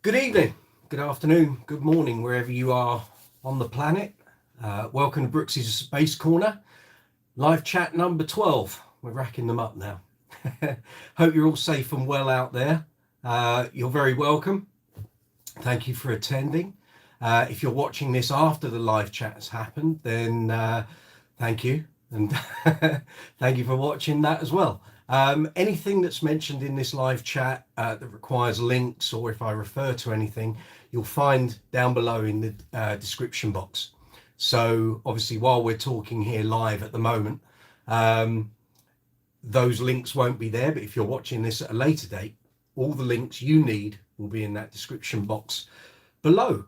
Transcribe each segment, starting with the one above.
Good evening, good afternoon, good morning, wherever you are on the planet. Welcome to Brooks's Bass Corner, live chat number 12. We're racking them up now. Hope you're all safe and well out there. You're very welcome. Thank you for attending. If you're watching this after the live chat has happened, then thank you. And thank you for watching that as well. Anything that's mentioned in this live chat that requires links, or if I refer to anything, you'll find down below in the description box. So obviously while we're talking here live at the moment, those links won't be there, but if you're watching this at a later date, all the links you need will be in that description box below.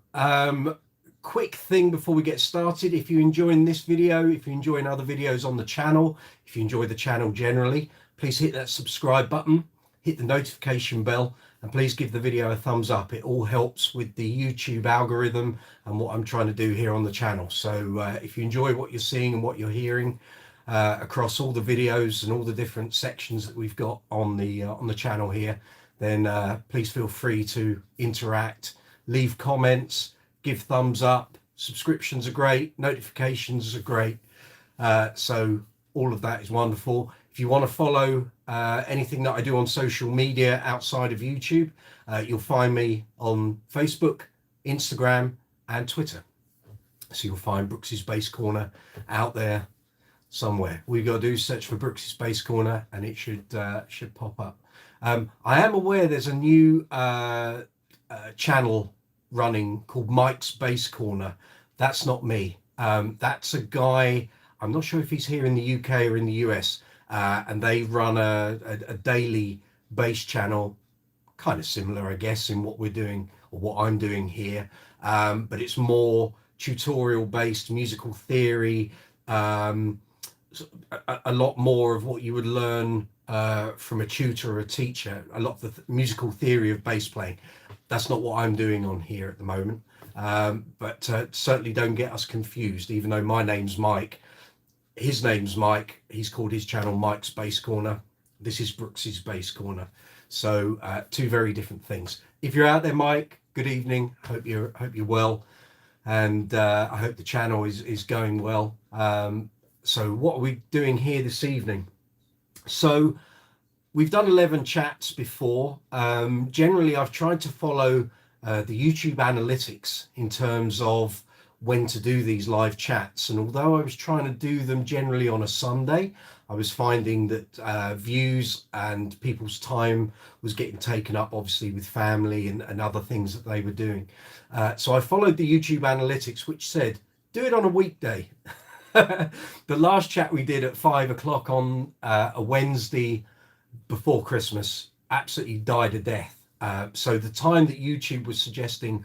Quick thing before we get started: if you're enjoying this video, if you're enjoying other videos on the channel, if you enjoy the channel generally, please hit that subscribe button, hit the notification bell, and please give the video a thumbs up. It all helps with the YouTube algorithm and what I'm trying to do here on the channel. So if you enjoy what you're seeing and what you're hearing across all the videos and all the different sections that we've got on the channel here, then please feel free to interact, leave comments, give thumbs up. Subscriptions are great, notifications are great, so all of that is wonderful. If you want to follow anything that I do on social media outside of YouTube, you'll find me on Facebook, Instagram, and Twitter. So you'll find Brooks's Bass Corner out there somewhere. All you got to do is search for Brooks's Bass Corner, and it should pop up. I am aware there's a new channel running called Mike's Bass Corner. That's not me. That's a guy, I'm not sure if he's here in the UK or in the US, and they run a daily bass channel, kind of similar, I guess, in what we're doing or what I'm doing here, but it's more tutorial based, musical theory, a lot more of what you would learn from a tutor or a teacher, a lot of the musical theory of bass playing. That's not what I'm doing on here at the moment, but certainly don't get us confused. Even though my name's Mike, his name's Mike. He's called his channel Mike's Bass Corner. This is Brooks's Bass Corner. So two very different things. If you're out there, Mike, good evening. Hope you're well, and I hope the channel is going well. So what are we doing here this evening? So we've done 11 chats before. Generally, I've tried to follow the YouTube analytics in terms of when to do these live chats. And although I was trying to do them generally on a Sunday, I was finding that views and people's time was getting taken up, obviously, with family and other things that they were doing. So I followed the YouTube analytics, which said, do it on a weekday. The last chat we did at 5 o'clock on a Wednesday before Christmas absolutely died a death. So the time that YouTube was suggesting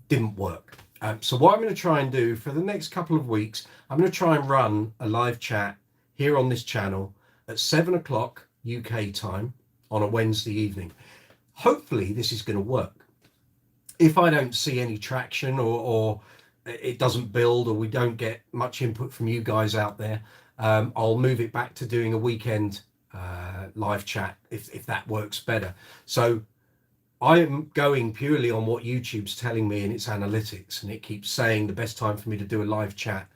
didn't work. So what I'm going to try and do for the next couple of weeks, I'm going to try and run a live chat here on this channel at 7 o'clock UK time on a Wednesday evening. Hopefully this is going to work. If I don't see any traction, or it doesn't build, or we don't get much input from you guys out there, I'll move it back to doing a weekend live chat if that works better. So I am going purely on what YouTube's telling me in its analytics, and it keeps saying the best time for me to do a live chat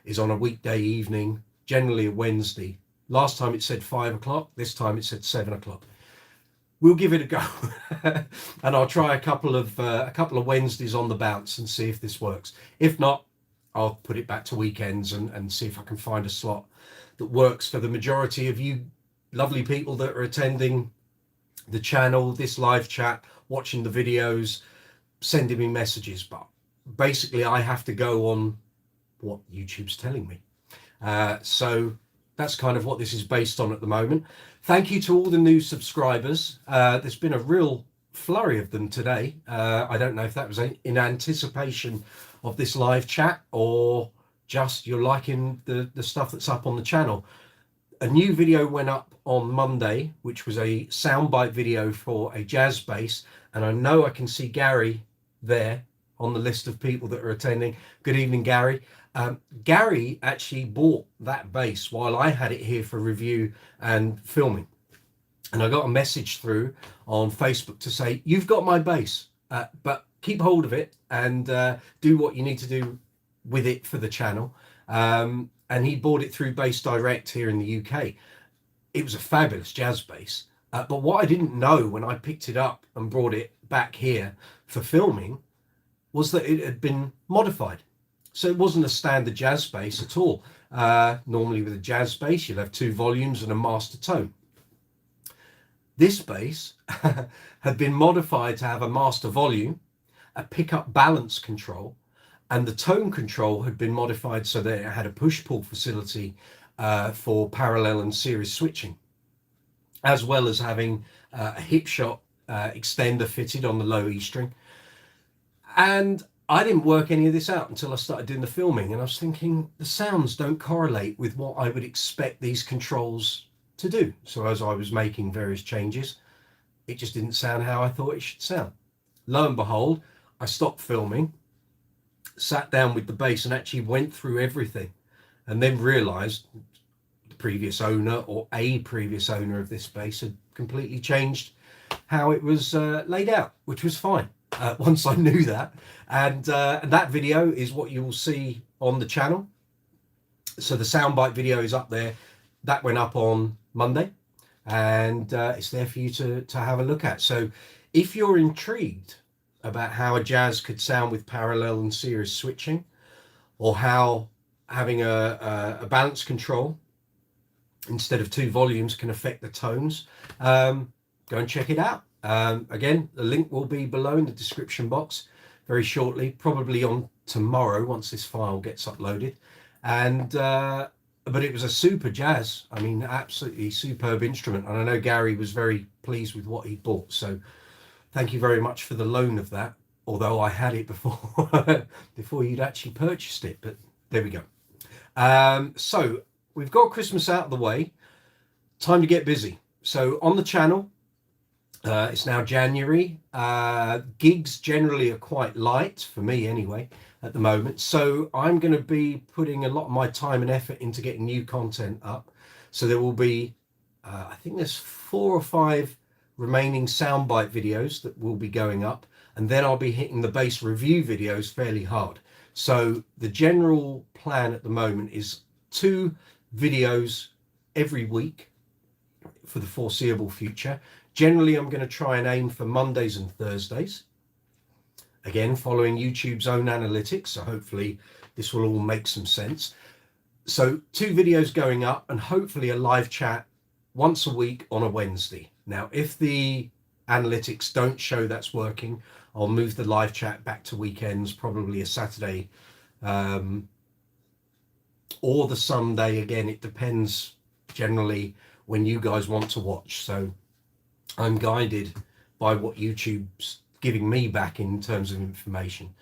is on a weekday evening, generally a Wednesday. Last time it said 5 o'clock, this time it said 7 o'clock. We'll give it a go. And I'll try a couple of Wednesdays on the bounce and see if this works. If not, I'll put it back to weekends and see if I can find a slot that works for the majority of you lovely people that are attending the channel, this live chat, watching the videos, sending me messages. But basically I have to go on what YouTube's telling me. So that's kind of what this is based on at the moment. Thank you to all the new subscribers. There's been a real flurry of them today. I don't know if that was in anticipation of this live chat, or just you're liking the stuff that's up on the channel. A new video went up on Monday, which was a soundbite video for a jazz bass, and I know I can see Gary there on the list of people that are attending. Good evening, Gary. Gary actually bought that bass while I had it here for review and filming, and I got a message through on Facebook to say, you've got my bass, but keep hold of it and do what you need to do with it for the channel. And he bought it through Bass Direct here in the UK. It was a fabulous jazz bass, but what I didn't know when I picked it up and brought it back here for filming was that it had been modified. So it wasn't a standard jazz bass at all. Normally with a jazz bass, you'll have 2 volumes and a master tone. This bass had been modified to have a master volume, a pickup balance control, and the tone control had been modified so that it had a push-pull facility for parallel and series switching, as well as having a hip shot extender fitted on the low E string. And I didn't work any of this out until I started doing the filming, and I was thinking the sounds don't correlate with what I would expect these controls to do. So as I was making various changes, it just didn't sound how I thought it should sound. Lo and behold, I stopped filming, sat down with the bass and actually went through everything, and then realized the previous owner or a previous owner of this bass had completely changed how it was laid out, which was fine once I knew that. And that video is what you will see on the channel. So the soundbite video is up there. That went up on Monday, and it's there for you to have a look at. So if you're intrigued about how a jazz could sound with parallel and series switching, or how having a balance control instead of 2 volumes can affect the tones, go and check it out. Again, the link will be below in the description box very shortly, probably on tomorrow once this file gets uploaded. And but it was a super jazz. I mean, absolutely superb instrument. And I know Gary was very pleased with what he bought. So thank you very much for the loan of that, although I had it before before you'd actually purchased it. But there we go. So we've got Christmas out of the way. Time to get busy. So on the channel, it's now January. Gigs generally are quite light, for me anyway, at the moment. So I'm going to be putting a lot of my time and effort into getting new content up. So there will be, I think there's 4 or 5 remaining soundbite videos that will be going up. And then I'll be hitting the bass review videos fairly hard. So the general plan at the moment is 2 videos every week for the foreseeable future. Generally, I'm going to try and aim for Mondays and Thursdays. Again, following YouTube's own analytics, so hopefully this will all make some sense. So 2 videos going up, and hopefully a live chat once a week on a Wednesday. Now, if the analytics don't show that's working, I'll move the live chat back to weekends, probably a Saturday or the Sunday. Again, it depends generally when you guys want to watch. So I'm guided by what YouTube's giving me back in terms of information.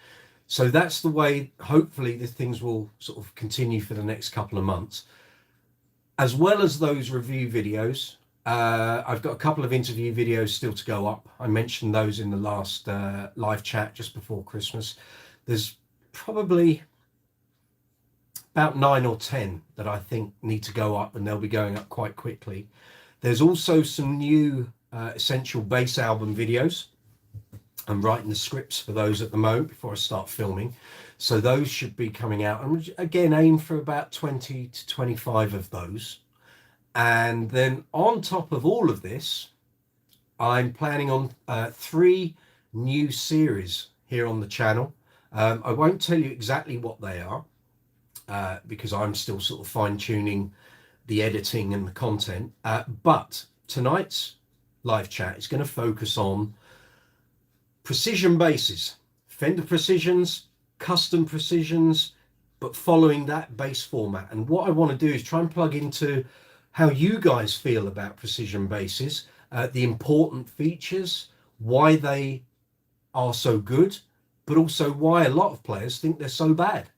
So that's the way, hopefully, the things will sort of continue for the next couple of months. As well as those review videos, I've got a couple of interview videos still to go up. I mentioned those in the last live chat just before Christmas. There's probably about 9 or 10 that I think need to go up, and they'll be going up quite quickly. There's also some new essential bass album videos. I'm writing the scripts for those at the moment before I start filming. So those should be coming out. And again, aim for about 20 to 25 of those. And then on top of all of this, I'm planning on 3 new series here on the channel. I won't tell you exactly what they are because I'm still sort of fine-tuning the editing and the content. But tonight's live chat is going to focus on precision basses, Fender precisions, custom precisions, but following that bass format. And what I want to do is try and plug into how you guys feel about precision basses, the important features, why they are so good, but also why a lot of players think they're so bad.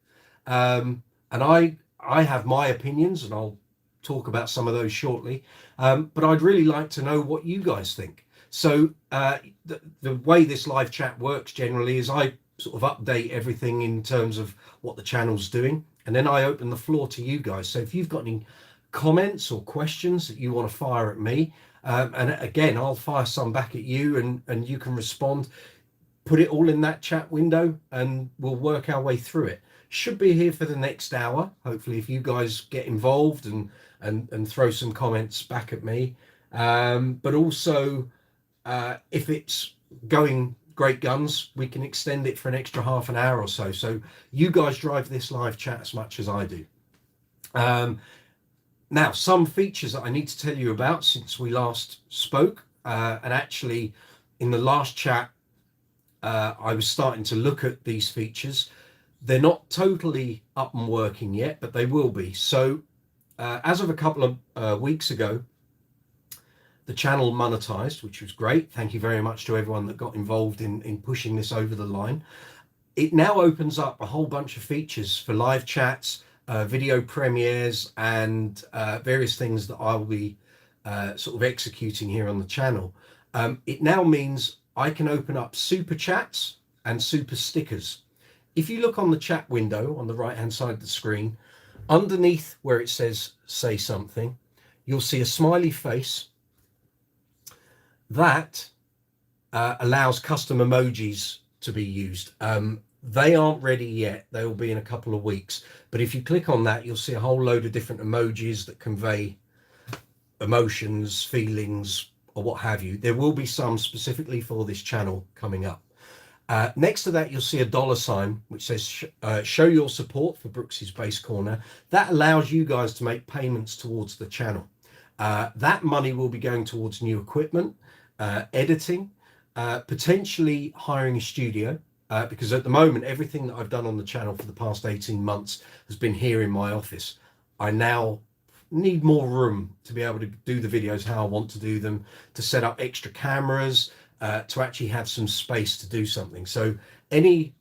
And I have my opinions, and I'll talk about some of those shortly. But I'd really like to know what you guys think. So the way this live chat works generally is I sort of update everything in terms of what the channel's doing, and then I open the floor to you guys. So if you've got any comments or questions that you want to fire at me, and again, I'll fire some back at you, and you can respond. put it all in that chat window and we'll work our way through it. Should be here for the next hour, hopefully, if you guys get involved and throw some comments back at me. But also, if it's going great guns, we can extend it for an extra half an hour or so. So you guys drive this live chat as much as I do. Now, some features that I need to tell you about since we last spoke, and actually in the last chat, I was starting to look at these features. They're not totally up and working yet, but they will be. So as of a couple of weeks ago, the channel monetized, which was great. Thank you very much to everyone that got involved in pushing this over the line. It now opens up a whole bunch of features for live chats, video premieres, and various things that I will be sort of executing here on the channel. It now means I can open up super chats and super stickers. If you look on the chat window on the right hand side of the screen, underneath where it says say something, you'll see a smiley face. That allows custom emojis to be used. They aren't ready yet. They will be in a couple of weeks. But if you click on that, you'll see a whole load of different emojis that convey emotions, feelings, or what have you. There will be some specifically for this channel coming up. Next to that, you'll see a $sign, which says show your support for Brooks's Bass Corner. That allows you guys to make payments towards the channel. That money will be going towards new equipment, editing, potentially hiring a studio, because at the moment, everything that I've done on the channel for the past 18 months has been here in my office. I now need more room to be able to do the videos how I want to do them, to set up extra cameras, to actually have some space to do something. So any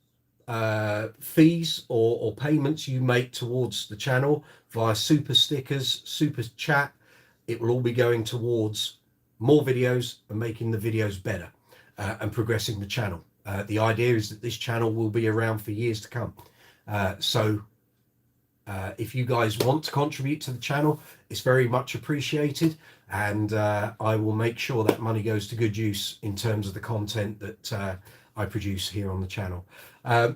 fees or payments you make towards the channel via super stickers, super chat, it will all be going towards more videos and making the videos better and progressing the channel. The idea is that this channel will be around for years to come. So if you guys want to contribute to the channel, it's very much appreciated, and I will make sure that money goes to good use in terms of the content that I produce here on the channel.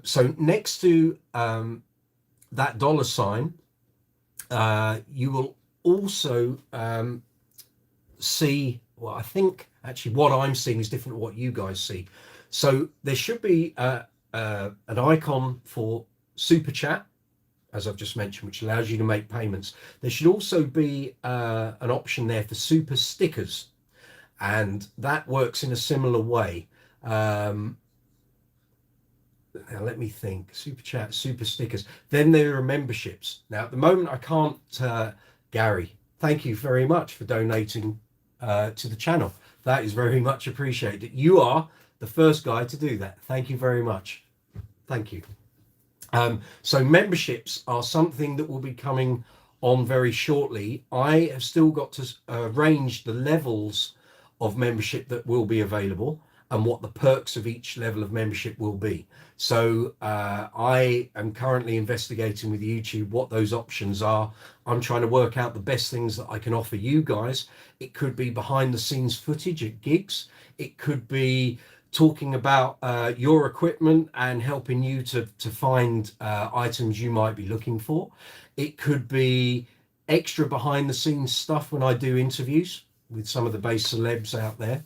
So next to that $sign, you will also see, well, I think actually what I'm seeing is different to what you guys see. So there should be an icon for super chat, as I've just mentioned, which allows you to make payments. There should also be an option there for super stickers, and that works in a similar way. Now let me think. Super chat, super stickers. Then there are memberships. Now at the moment I can't. Gary, thank you very much for donating to the channel. That is very much appreciated. You are the first guy to do that. Thank you very much. Thank you. So memberships are something that will be coming on very shortly. I have still got to arrange the levels of membership that will be available and what the perks of each level of membership will be. So I am currently investigating with YouTube what those options are. I'm trying to work out the best things that I can offer you guys. It could be behind the scenes footage at gigs. It could be talking about your equipment and helping you to find items you might be looking for. It could be extra behind the scenes stuff when I do interviews with some of the bass celebs out there.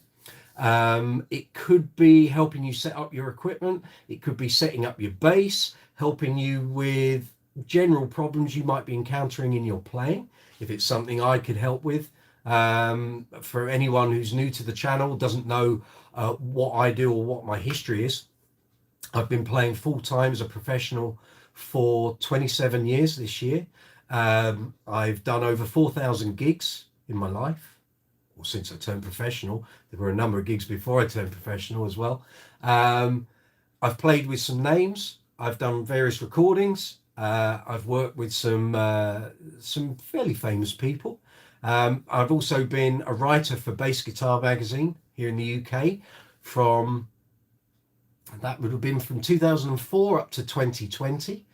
It could be helping you set up your equipment. It could be setting up your bass, helping you with general problems you might be encountering in your playing, if it's something I could help with. For anyone who's new to the channel, doesn't know what I do or what my history is, I've been playing full-time as a professional for 27 years this year. I've done over 4,000 gigs in my life, or since I turned professional. There were a number of gigs before I turned professional as well. I've played with some names. I've done various recordings. I've worked with some fairly famous people. I've also been a writer for Bass Guitar Magazine here in the UK that would have been from 2004 up to 2020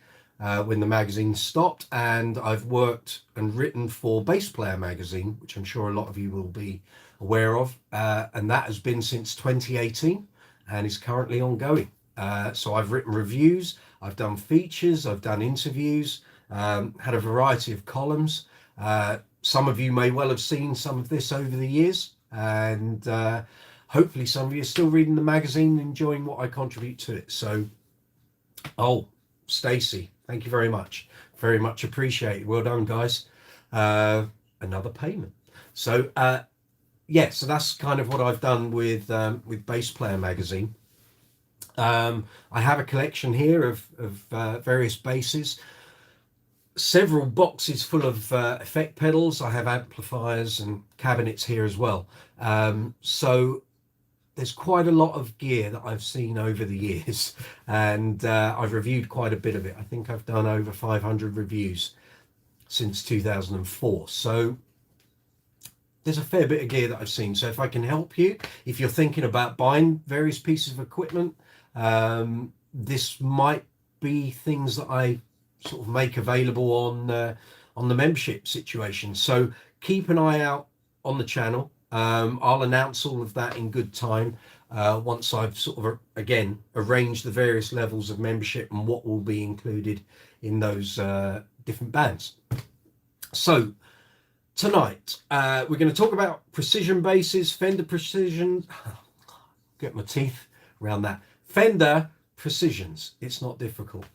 when the magazine stopped. And I've worked and written for Bass Player Magazine, which I'm sure a lot of you will be aware of, and that has been since 2018. and is currently ongoing. So I've written reviews, I've done features, I've done interviews, had a variety of columns. Some of you may well have seen some of this over the years, and hopefully some of you are still reading the magazine, enjoying what I contribute to it. So, oh, Stacey, thank you very much. Very much appreciated. Well done, guys. Another payment. So, yeah, so that's kind of what I've done with Bass Player magazine. I have a collection here of various basses, several boxes full of effect pedals. I have amplifiers and cabinets here as well. So there's quite a lot of gear that I've seen over the years, and I've reviewed quite a bit of it. I think I've done over 500 reviews since 2004. So there's a fair bit of gear that I've seen. So if I can help you, if you're thinking about buying various pieces of equipment, this might be things that I sort of make available on the membership situation. So keep an eye out on the channel. I'll announce all of that in good time once I've sort of again arranged the various levels of membership and what will be included in those different bands. So tonight we're going to talk about precision basses, Fender precision. Get my teeth around that. Fender precisions. It's not difficult.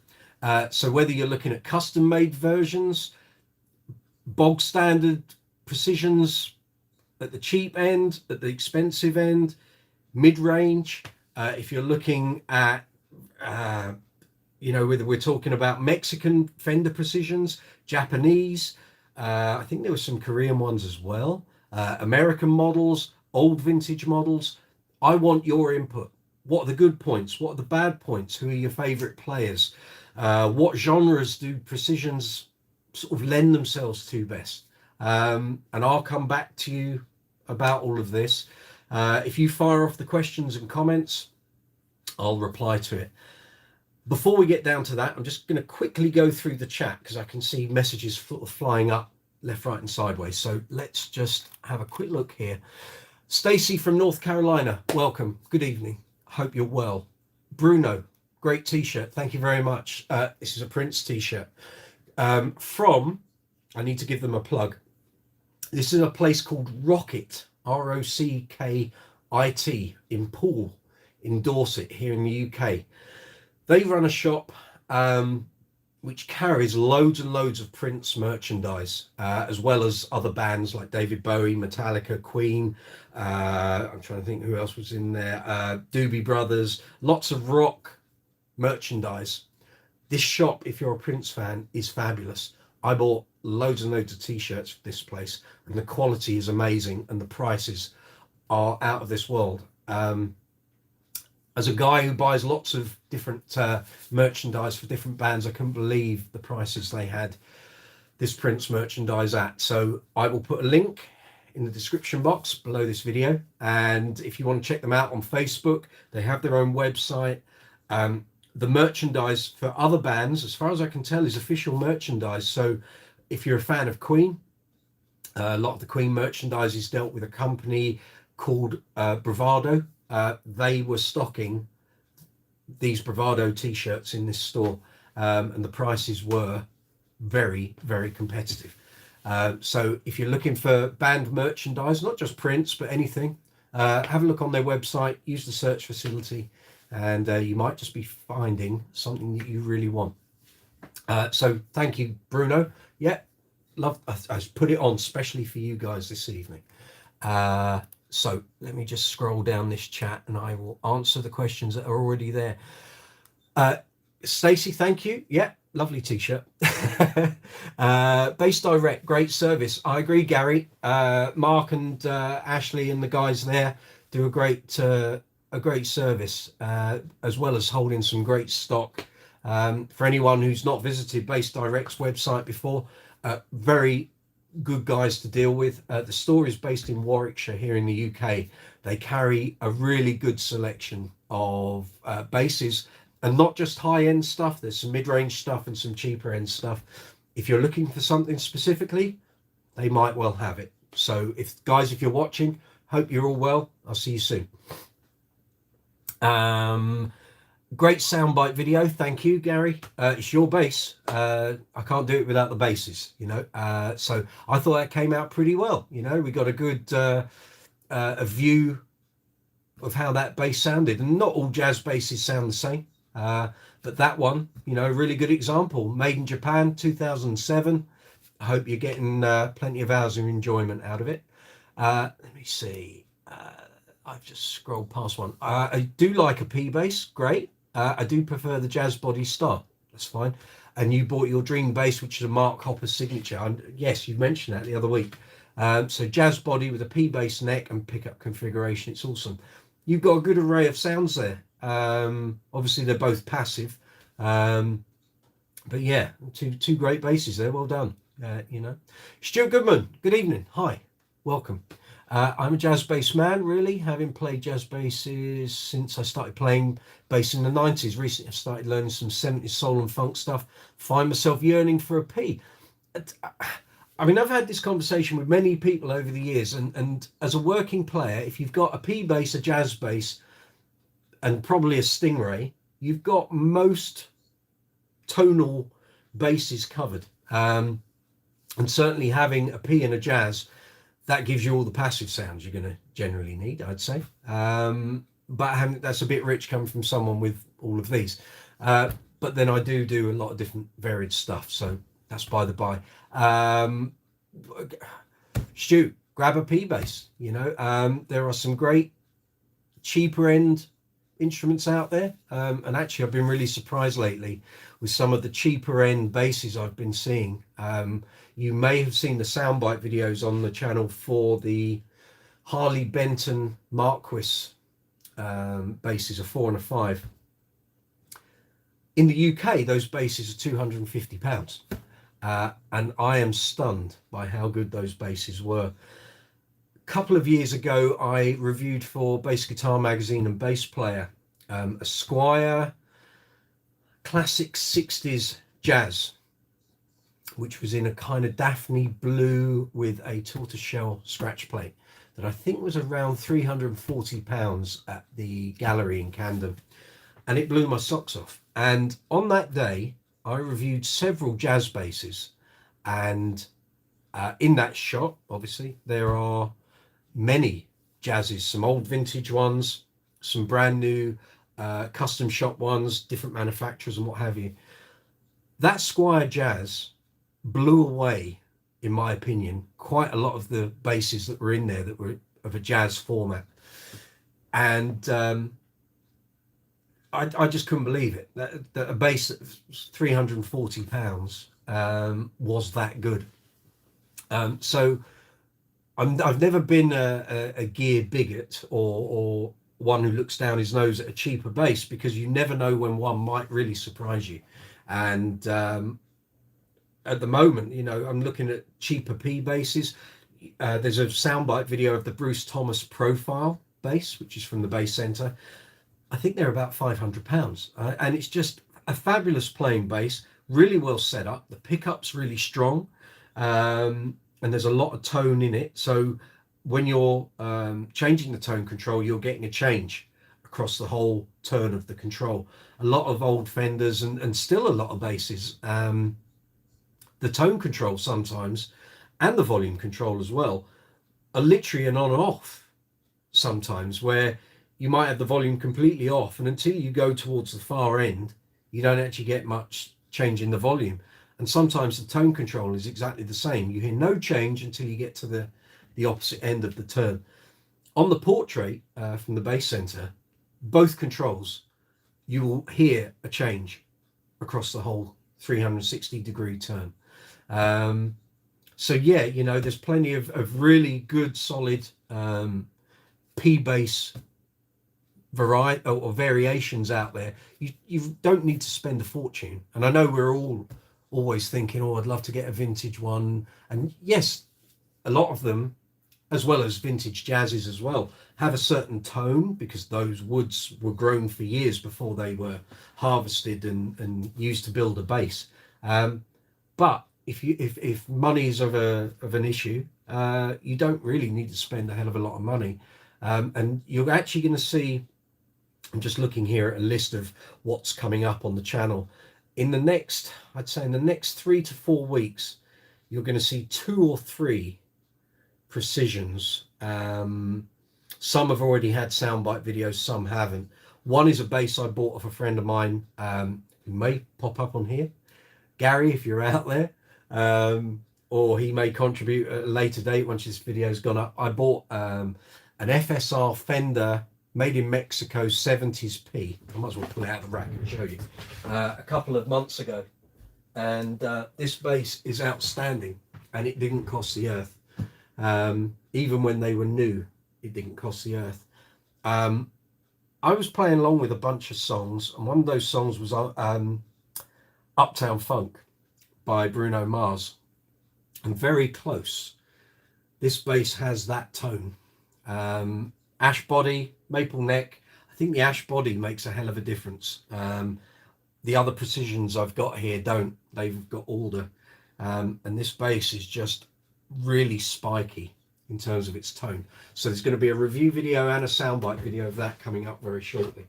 So whether you're looking at custom made versions, bog standard precisions at the cheap end, at the expensive end, mid-range, if you're looking at whether we're talking about Mexican Fender precisions, Japanese, I think there were some Korean ones as well, American models, old vintage models. I want your input. What are the good points? What are the bad points? Who are your favorite players? What genres do precisions sort of lend themselves to best? And I'll come back to you about all of this. If you fire off the questions and comments, I'll reply to it. Before we get down to that, I'm just going to quickly go through the chat because I can see messages flying up left, right and sideways. So let's just have a quick look here. Stacey from North Carolina, welcome. Good evening. Hope you're well. Bruno, great t-shirt. Thank you very much. This is a Prince t-shirt from, I need to give them a plug. This is a place called Rockit, Rockit in Poole, in Dorset, here in the UK. They run a shop which carries loads and loads of Prince merchandise, as well as other bands like David Bowie, Metallica, Queen. I'm trying to think who else was in there. Doobie Brothers, lots of rock merchandise. This shop, if you're a Prince fan, is fabulous. I bought loads and loads of t-shirts for this place, and the quality is amazing and the prices are out of this world. As a guy who buys lots of different merchandise for different bands, I couldn't believe the prices they had this Prince merchandise at. So I will put a link in the description box below this video, and if you want to check them out on Facebook, they have their own website. The merchandise for other bands, as far as I can tell, is official merchandise. So if you're a fan of Queen, a lot of the Queen merchandise is dealt with a company called Bravado. They were stocking these Bravado t-shirts in this store, and the prices were very, very competitive. So if you're looking for band merchandise, not just Prince, but anything, have a look on their website, use the search facility, and you might just be finding something that you really want. So thank you, Bruno. Yeah, love. I put it on especially for you guys this evening. So let me just scroll down this chat and I will answer the questions that are already there. Stacey, thank you. Yeah, lovely t-shirt. Bass Direct, great service. I agree, Gary. Mark and Ashley and the guys there do a great service, as well as holding some great stock. For anyone who's not visited Bass Direct's website before, very good guys to deal with. The store is based in Warwickshire here in the UK. They carry a really good selection of basses, and not just high-end stuff. There's some mid-range stuff and some cheaper end stuff. If you're looking for something specifically, they might well have it. So if you're watching, hope you're all well. I'll see you soon. Great soundbite video, thank you, Gary. It's your bass. I can't do it without the basses, you know. So I thought that came out pretty well. You know, we got a good a view of how that bass sounded, and not all jazz basses sound the same. But that one, you know, really good example. Made in Japan, 2007. I hope you're getting plenty of hours of enjoyment out of it. Let me see. I've just scrolled past one. I do like a P bass, great. I do prefer the Jazz Body Star. That's fine. And you bought your Dream bass, which is a Mark Hopper signature. And yes, you mentioned that the other week. So Jazz Body with a P bass neck and pickup configuration. It's awesome. You've got a good array of sounds there. Obviously, they're both passive. But yeah, two great basses there. Well done. You know, Stuart Goodman. Good evening. Hi, welcome. I'm a jazz bass man, really, having played jazz basses since I started playing bass in the 90s. Recently, I started learning some 70s soul and funk stuff. Find myself yearning for a P. I mean, I've had this conversation with many people over the years, and as a working player, if you've got a P bass, a jazz bass, and probably a Stingray, you've got most tonal basses covered. And certainly having a P and a jazz, that gives you all the passive sounds you're going to generally need, I'd say. But that's a bit rich coming from someone with all of these. But then I do a lot of different varied stuff. So that's by the by. Stu, grab a P bass. You know, there are some great cheaper end instruments out there. And actually, I've been really surprised lately with some of the cheaper end basses I've been seeing. You may have seen the soundbite videos on the channel for the Harley Benton Marquis basses, a 4 and a 5. In the UK, those basses are £250. And I am stunned by how good those basses were. A couple of years ago, I reviewed for Bass Guitar Magazine and Bass Player a Squier classic 60s jazz, which was in a kind of Daphne blue with a tortoiseshell scratch plate that I think was around £340 at the gallery in Camden. And it blew my socks off. And on that day, I reviewed several jazz basses. And in that shop, obviously, there are many jazzes, some old vintage ones, some brand new custom shop ones, different manufacturers and what have you. That Squier jazz blew away, in my opinion, quite a lot of the basses that were in there that were of a jazz format. And I just couldn't believe it, that a bass at £340 was that good. So I've never been a gear bigot or one who looks down his nose at a cheaper bass, because you never know when one might really surprise you. And at the moment, you know, I'm looking at cheaper P basses. There's a soundbite video of the Bruce Thomas Profile bass, which is from the Bass Centre. I think they're about £500, and it's just a fabulous playing bass, really well set up. The pickup's really strong, and there's a lot of tone in it. So when you're changing the tone control, you're getting a change across the whole turn of the control. A lot of old Fenders and still a lot of basses, the tone control sometimes, and the volume control as well, are literally an on and off sometimes, where you might have the volume completely off, and until you go towards the far end, you don't actually get much change in the volume. And sometimes the tone control is exactly the same. You hear no change until you get to the opposite end of the turn. On the Portrait from the Bass Centre, both controls, you will hear a change across the whole 360-degree turn. So yeah, you know, there's plenty of really good, solid P bass variety or variations out there. You don't need to spend a fortune. And I know we're all always thinking, oh, I'd love to get a vintage one. And yes, a lot of them, as well as vintage jazzes as well, have a certain tone, because those woods were grown for years before they were harvested and used to build a bass. But if money is of an issue, you don't really need to spend a hell of a lot of money, and you're actually going to see I'm just looking here at a list of what's coming up on the channel. In the next, I'd say in the next 3 to 4 weeks, you're going to see 2 or 3 precisions. Some have already had soundbite videos, some haven't. One is a bass I bought off a friend of mine, who may pop up on here. Gary, if you're out there, or he may contribute at a later date once this video's gone up. I bought an FSR Fender made in Mexico 70s P. I might as well pull it out of the rack and show you. A couple of months ago. And this bass is outstanding, and it didn't cost the earth. Even when they were new, it didn't cost the earth. I was playing along with a bunch of songs, and one of those songs was Uptown Funk by Bruno Mars, and very close. This bass has that tone. Ash body, maple neck. I think the ash body makes a hell of a difference. The other precisions I've got here don't. They've got alder. And this bass is just really spiky in terms of its tone. So there's going to be a review video and a soundbite video of that coming up very shortly.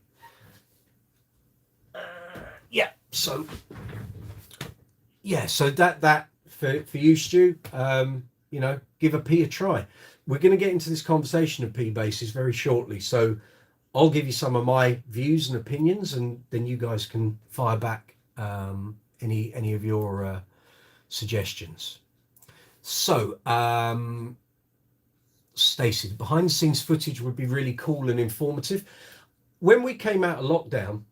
So that for you, Stu, you know, give a P a try. We're going to get into this conversation of P basses very shortly, so I'll give you some of my views and opinions, and then you guys can fire back any of your suggestions. So Stacey, behind the scenes footage would be really cool and informative. When we came out of lockdown,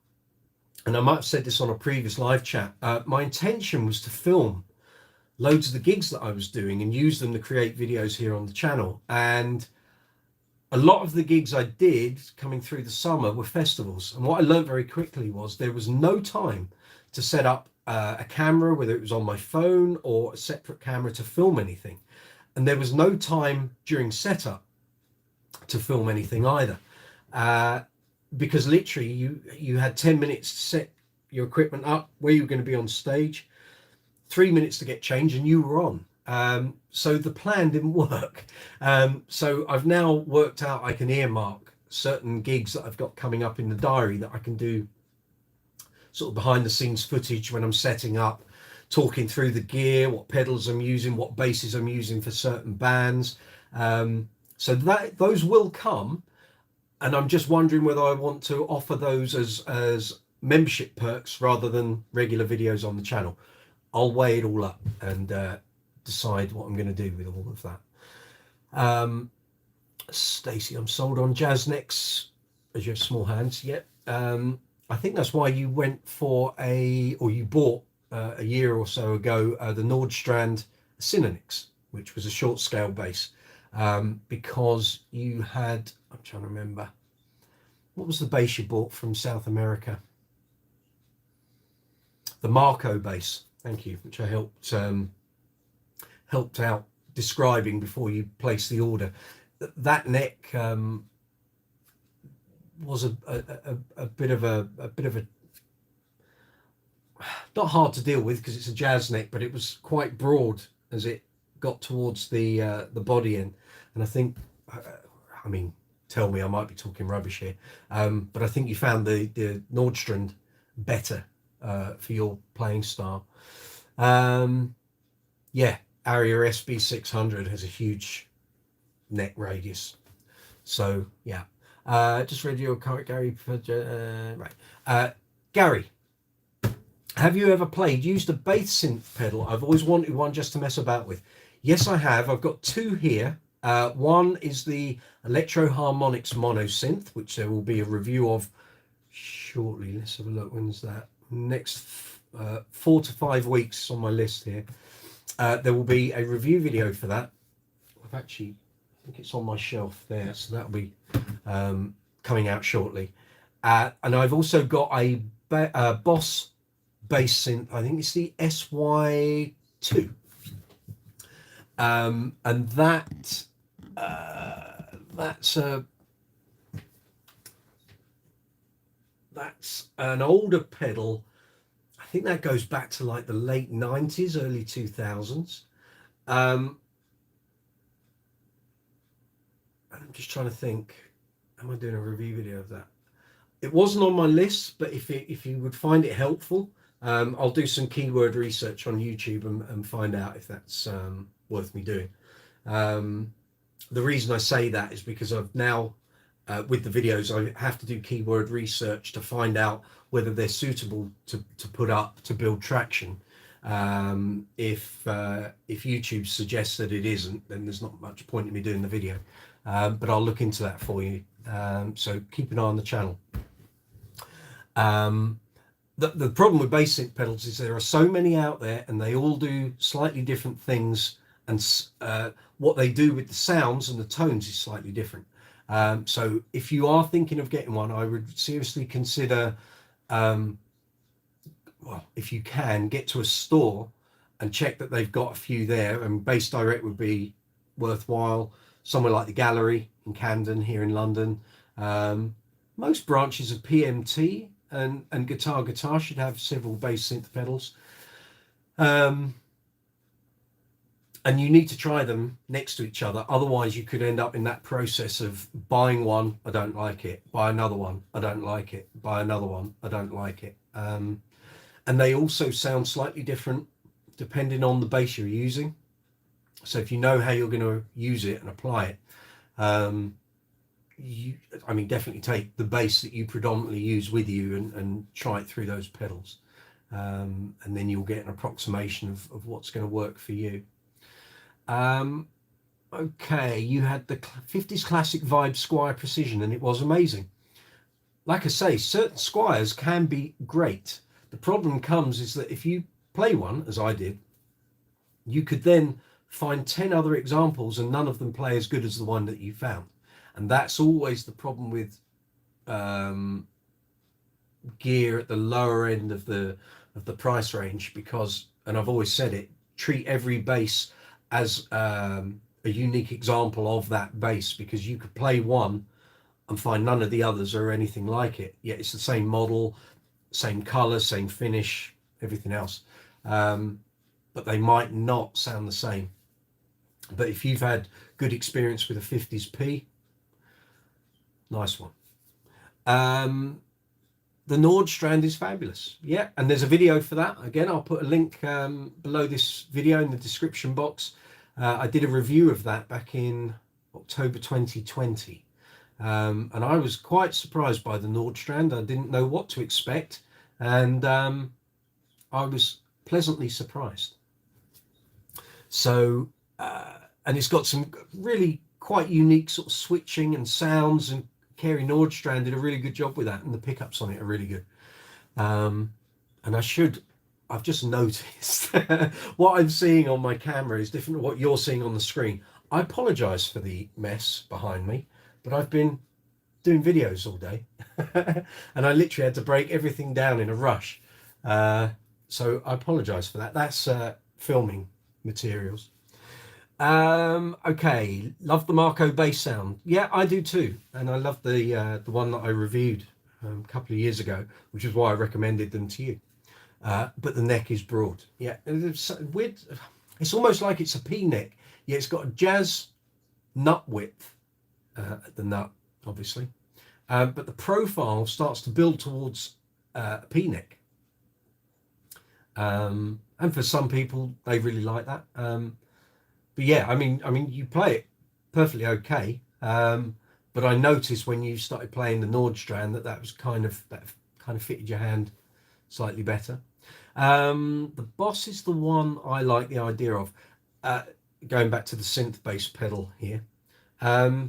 and I might have said this on a previous live chat, my intention was to film loads of the gigs that I was doing and use them to create videos here on the channel. And a lot of the gigs I did coming through the summer were festivals. And what I learned very quickly was there was no time to set up a camera, whether it was on my phone or a separate camera, to film anything. And there was no time during setup to film anything either. Because literally you had 10 minutes to set your equipment up, where you were going to be on stage, 3 minutes to get changed, and you were on. So the plan didn't work. So I've now worked out I can earmark certain gigs that I've got coming up in the diary that I can do sort of behind the scenes footage when I'm setting up, talking through the gear, what pedals I'm using, what basses I'm using for certain bands. So those will come, and I'm just wondering whether I want to offer those as membership perks rather than regular videos on the channel. I'll weigh it all up and decide what I'm going to do with all of that. Stacey, I'm sold on jazz necks as you have small hands. Yep. I think that's why you went for you bought a year or so ago the Nordstrand Synonix, which was a short scale bass, because you had, I'm trying to remember, what was the bass you bought from South America? The Marco bass, thank you, which I helped out describing before you placed the order. That neck was a bit of a not hard to deal with because it's a jazz neck, but it was quite broad as it got towards the body end. And I think, I mean, tell me I might be talking rubbish here, but I think you found the Nordstrand better for your playing style. Yeah, Aria SB600 has a huge neck radius. So yeah, just read your comment, Gary. Right, Gary, have you ever used a bass synth pedal? I've always wanted one just to mess about with. Yes, I have. I've got 2 here. One is the Electro Harmonix Mono Synth, which there will be a review of shortly. Let's have a look. When's that? Next 4 to 5 weeks on my list here. There will be a review video for that. I think it's on my shelf there, so that'll be coming out shortly. And I've also got a Boss bass synth. I think it's the SY2, and that's an older pedal. I think that goes back to like the late 90s, early 2000s. I'm just trying to think, am I doing a review video of that? It wasn't on my list, but if you would find it helpful, I'll do some keyword research on YouTube and find out if that's worth me doing. The reason I say that is because I've now, with the videos, I have to do keyword research to find out whether they're suitable to put up to build traction. If YouTube suggests that it isn't, then there's not much point in me doing the video. But I'll look into that for you. So keep an eye on the channel. The problem with bass synth pedals is there are so many out there, and they all do slightly different things, and what they do with the sounds and the tones is slightly different. So if you are thinking of getting one, I would seriously consider, well, if you can, get to a store and check that they've got a few there, and Bass Direct would be worthwhile. Somewhere like the Gallery in Camden here in London. Most branches of PMT and Guitar should have several bass synth pedals. And you need to try them next to each other. Otherwise, you could end up in that process of buying one, I don't like it. Buy another one, I don't like it. Buy another one, I don't like it. And they also sound slightly different depending on the bass you're using. So if you know how you're going to use it and apply it, definitely take the bass that you predominantly use with you and try it through those pedals. And then you'll get an approximation of what's going to work for you. Okay, you had the 50s Classic Vibe Squire Precision, and it was amazing. Like I say, certain Squires can be great. The problem comes is that if you play one, as I did, you could then find 10 other examples and none of them play as good as the one that you found. And that's always the problem with gear at the lower end of the price range, because, and I've always said it, treat every bass as a unique example of that bass, because you could play one and find none of the others are anything like it, yet it's the same model, same color, same finish, everything else, but they might not sound the same. But if you've had good experience with a 50s P, nice one. The Nordstrand is fabulous. Yeah, and there's a video for that. Again, I'll put a link below this video in the description box. I did a review of that back in October 2020. And I was quite surprised by the Nordstrand. I didn't know what to expect. And I was pleasantly surprised. So, and it's got some really quite unique sort of switching and sounds, and Kerry Nordstrand did a really good job with that, and the pickups on it are really good. And I've just noticed what I'm seeing on my camera is different to what you're seeing on the screen. I apologize for the mess behind me, but I've been doing videos all day and I literally had to break everything down in a rush. So I apologize for that. That's filming materials. Okay, love the Marco bass sound. Yeah, I do too, and I love the one that I reviewed a couple of years ago, which is why I recommended them to you. But the neck is broad. Yeah, it's weird. It's almost like it's a P neck. Yeah, it's got a jazz nut width at the nut, obviously, but the profile starts to build towards a P neck. And for some people, they really like that. But yeah, I mean, you play it perfectly okay. But I noticed when you started playing the Nordstrand that was kind of fitted your hand slightly better. The Boss is the one I like the idea of. Going back to the synth bass pedal here. I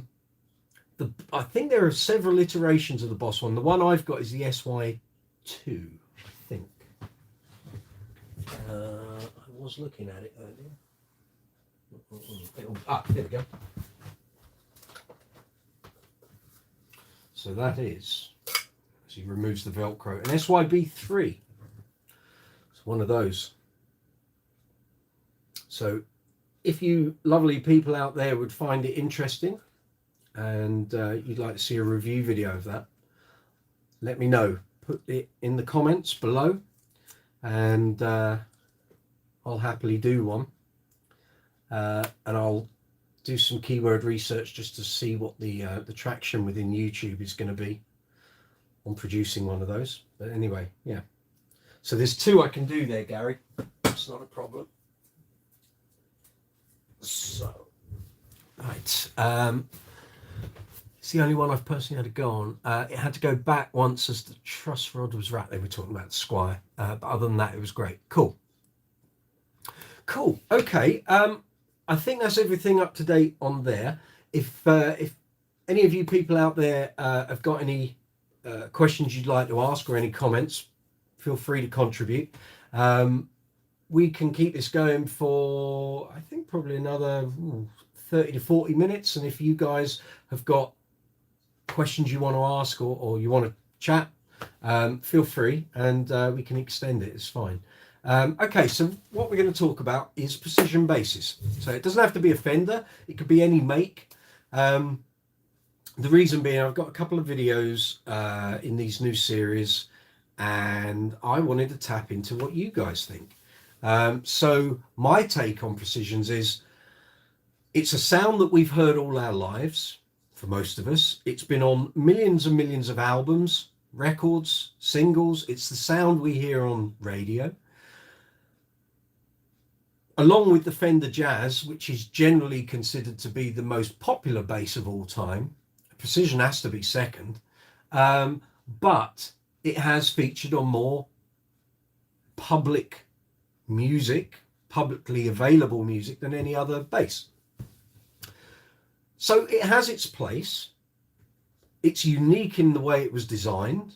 think there are several iterations of the Boss one. The one I've got is the SY2, I think. I was looking at it earlier. There we go. So that is, as he removes the Velcro, an SYB3. It's one of those. So if you lovely people out there would find it interesting and you'd like to see a review video of that, let me know. Put it in the comments below and I'll happily do one. And I'll do some keyword research just to see what the traction within YouTube is going to be on producing one of those. But anyway, yeah. So there's 2 I can do there, Gary. It's not a problem. So, right. It's the only one I've personally had to go on. It had to go back once as the truss rod was wrapped. They were talking about the Squire. But other than that, it was great. Cool. Okay. I think that's everything up to date on there. If any of you people out there have got any questions you'd like to ask or any comments, feel free to contribute. We can keep this going for, I think, probably another 30 to 40 minutes. And if you guys have got questions you want to ask or you want to chat, feel free, and we can extend it. It's fine. Okay, so what we're going to talk about is precision basses. So it doesn't have to be a Fender. It could be any make. The reason being, I've got a couple of videos in these new series, and I wanted to tap into what you guys think. So my take on precisions is it's a sound that we've heard all our lives, for most of us. It's been on millions and millions of albums, records, singles. It's the sound we hear on radio. Along with the Fender Jazz, which is generally considered to be the most popular bass of all time. Precision has to be second. But it has featured on more public music, publicly available music, than any other bass. So it has its place. It's unique in the way it was designed.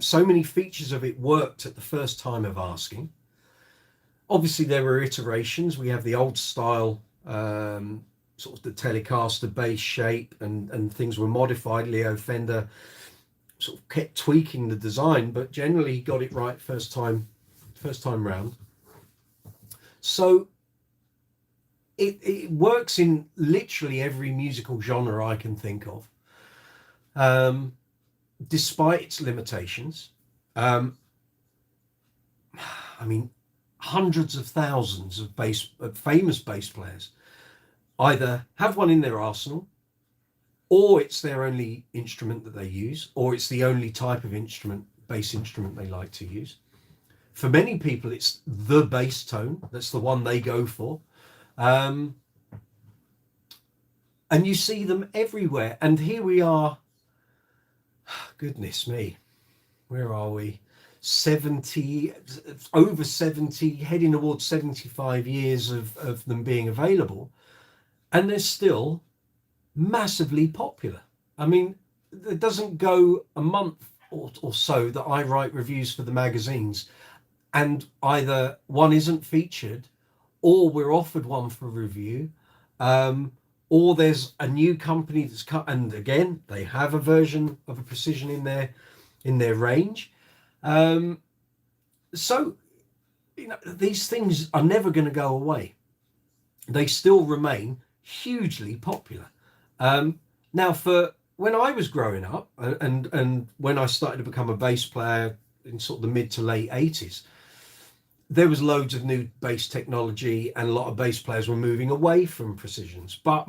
So many features of it worked at the first time of asking. Obviously, there were iterations. We have the old style, sort of the Telecaster bass shape, and things were modified. Leo Fender sort of kept tweaking the design, but generally he got it right first time round. So it works in literally every musical genre I can think of, despite its limitations. I mean, hundreds of thousands of famous bass players either have one in their arsenal, or it's their only instrument that they use, or it's the only type of bass instrument they like to use. For many people, it's the bass tone. That's the one they go for. And you see them everywhere. And here we are, goodness me, where are we? 70, over 70, heading towards 75 years of them being available. And they're still massively popular. I mean, there doesn't go a month or so that I write reviews for the magazines and either one isn't featured, or we're offered one for review, or there's a new company that's cut, and again they have a version of a precision in their range. So these things are never going to go away. They still remain hugely popular. Now, for when I was growing up and when I started to become a bass player in sort of the mid to late 80s, there was loads of new bass technology, and a lot of bass players were moving away from precisions. But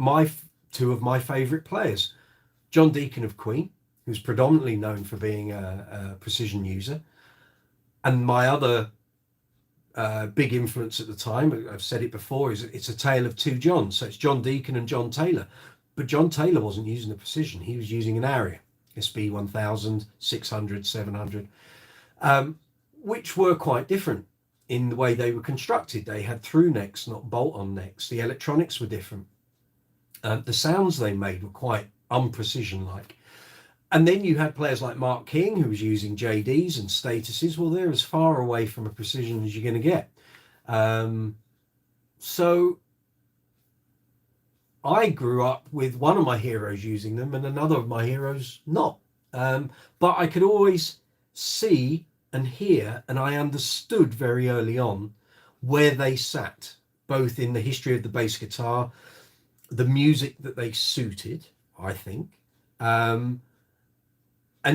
two of my favorite players, John Deacon of Queen, who's predominantly known for being a precision user, and my other big influence at the time, I've said it before, is it's a tale of two Johns. So it's John Deacon and John Taylor. But John Taylor wasn't using a precision. He was using an Aria, SB 1000, 600, 700, which were quite different in the way they were constructed. They had through necks, not bolt-on necks. The electronics were different. The sounds they made were quite unprecision-like. And then you had players like Mark King, who was using JDs and statuses. Well, they're as far away from a precision as you're going to get. So I grew up with one of my heroes using them and another of my heroes not. But I could always see and hear, and I understood very early on where they sat, both in the history of the bass guitar, the music that they suited, I think. And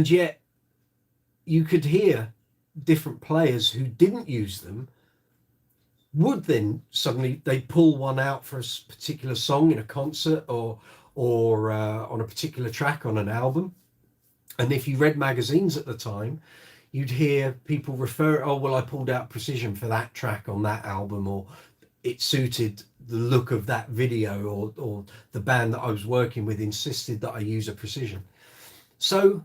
yet you could hear different players who didn't use them would then suddenly they pull one out for a particular song in a concert or on a particular track on an album, And if you read magazines at the time, you'd hear people refer, oh, well, I pulled out precision for that track on that album, or it suited the look of that video, or the band that I was working with insisted that I use a precision. So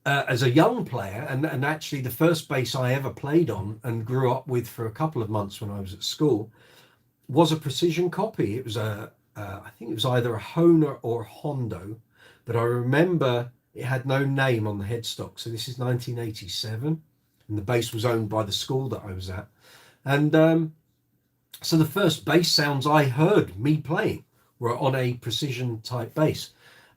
as a young player, and actually the first bass I ever played on and grew up with for a couple of months when I was at school was a precision copy. It was I think it was either a Hohner or a Hondo, but I remember it had no name on the headstock. So this is 1987, and the bass was owned by the school that I was at. And so the first bass sounds I heard me playing were on a precision type bass.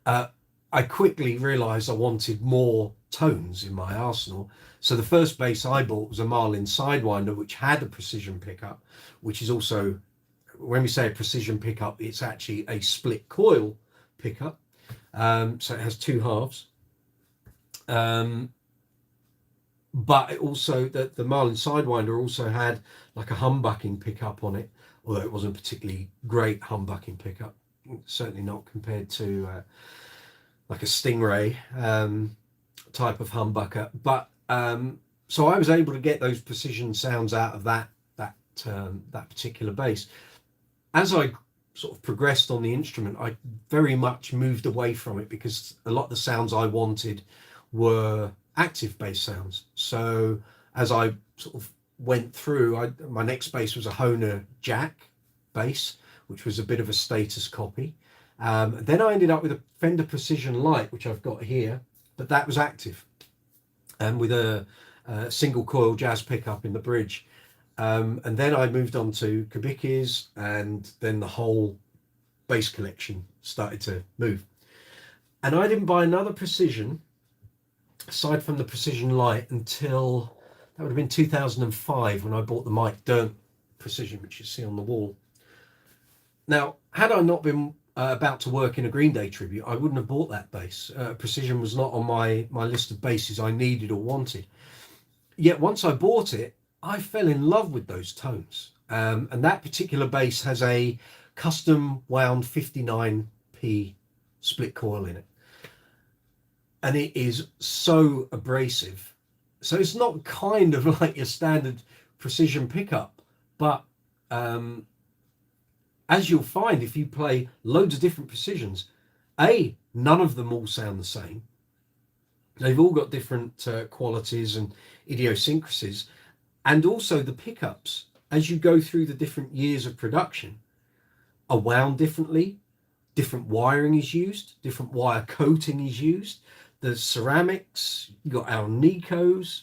I quickly realized I wanted more tones in my arsenal. So the first bass I bought was a Marlin Sidewinder, which had a precision pickup, which is also, when we say a precision pickup, it's actually a split coil pickup. So it has two halves. But it also, the Marlin Sidewinder also had like a humbucking pickup on it, although it wasn't a particularly great humbucking pickup, certainly not compared to like a Stingray type of humbucker. But so I was able to get those precision sounds out of that particular bass. As I sort of progressed on the instrument, I very much moved away from it because a lot of the sounds I wanted were active bass sounds. So as I sort of went through, my next bass was a Hohner Jack bass, which was a bit of a status copy. Then I ended up with a Fender Precision Light, which I've got here, but that was active, and with a single coil jazz pickup in the bridge. And then I moved on to Kubicki's, and then the whole bass collection started to move. And I didn't buy another Precision, aside from the Precision Light, until that would have been 2005 when I bought the Mike Dirnt Precision, which you see on the wall. Now, had I not been about to work in a Green Day tribute, I wouldn't have bought that bass. Precision was not on my list of basses I needed or wanted. Yet once I bought it, I fell in love with those tones. And that particular bass has a custom wound 59p split coil in it. And it is so abrasive. So it's not kind of like your standard precision pickup, but as you'll find if you play loads of different precisions, none of them all sound the same. They've all got different qualities and idiosyncrasies. And also the pickups, as you go through the different years of production, are wound differently. Different wiring is used, different wire coating is used. The ceramics, you've got Alnicos.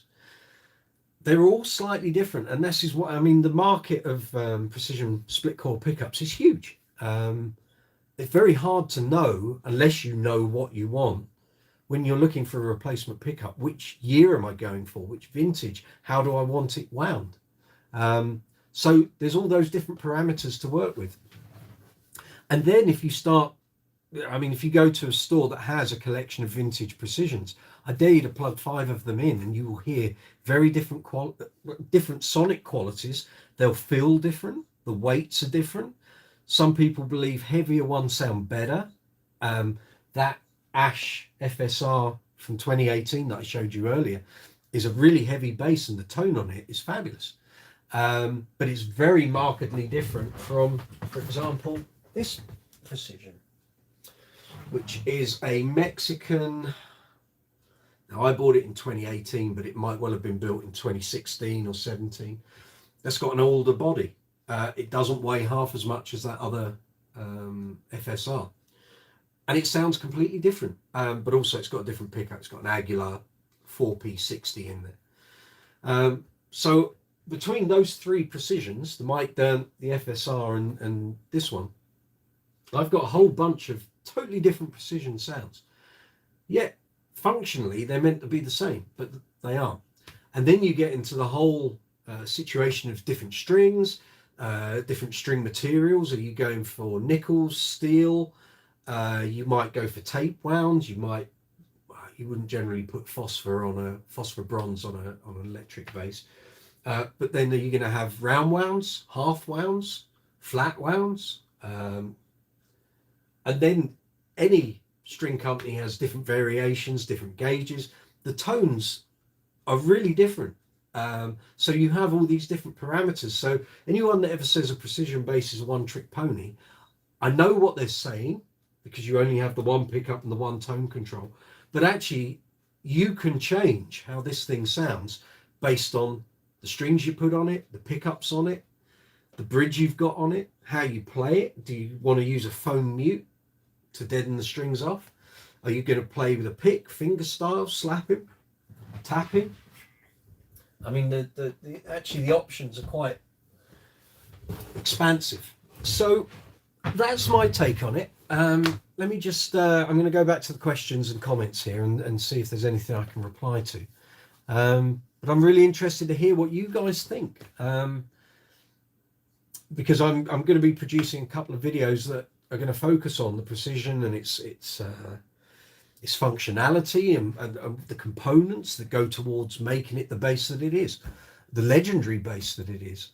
They're all slightly different. And this is what, I mean, the market of precision split coil pickups is huge. It's very hard to know, unless you know what you want, when you're looking for a replacement pickup, which year am I going for, which vintage, how do I want it wound? So there's all those different parameters to work with. And then if you start, I mean, if you go to a store that has a collection of vintage precisions, I dare you to plug 5 of them in and you will hear very different sonic qualities. They'll feel different. The weights are different. Some people believe heavier ones sound better. That Ash FSR from 2018 that I showed you earlier is a really heavy bass, and the tone on it is fabulous. But it's very markedly different from, for example, this Precision, which is a Mexican. Now I bought it in 2018, but it might well have been built in 2016 or 17. That's got an older body. It doesn't weigh half as much as that other FSR. And it sounds completely different, but also it's got a different pickup. It's got an Aguilar 4P60 in there. So between those 3 precisions, the Mike Dirnt, the FSR, and this one, I've got a whole bunch of totally different precision sounds. Yet functionally, they're meant to be the same, but they aren't. And then you get into the whole situation of different strings, different string materials. Are you going for nickels, steel? You might go for tape wounds. You wouldn't generally put phosphor bronze on an electric bass. But then are you going to have round wounds, half wounds, flat wounds? And then any string company has different variations, different gauges. The tones are really different. So you have all these different parameters. So anyone that ever says a precision bass is a one-trick pony, I know what they're saying, because you only have the one pickup and the one tone control. But actually, you can change how this thing sounds based on the strings you put on it, the pickups on it, the bridge you've got on it, how you play it. Do you want to use a phone mute to deaden the strings off? Are you going to play with a pick, finger style, slapping, tapping? I mean, actually the options are quite expansive. So that's my take on it. Let me just, I'm going to go back to the questions and comments here and see if there's anything I can reply to. But I'm really interested to hear what you guys think. Because I'm going to be producing a couple of videos that are going to focus on the precision and its functionality and the components that go towards making it the bass that it is, the legendary bass that it is.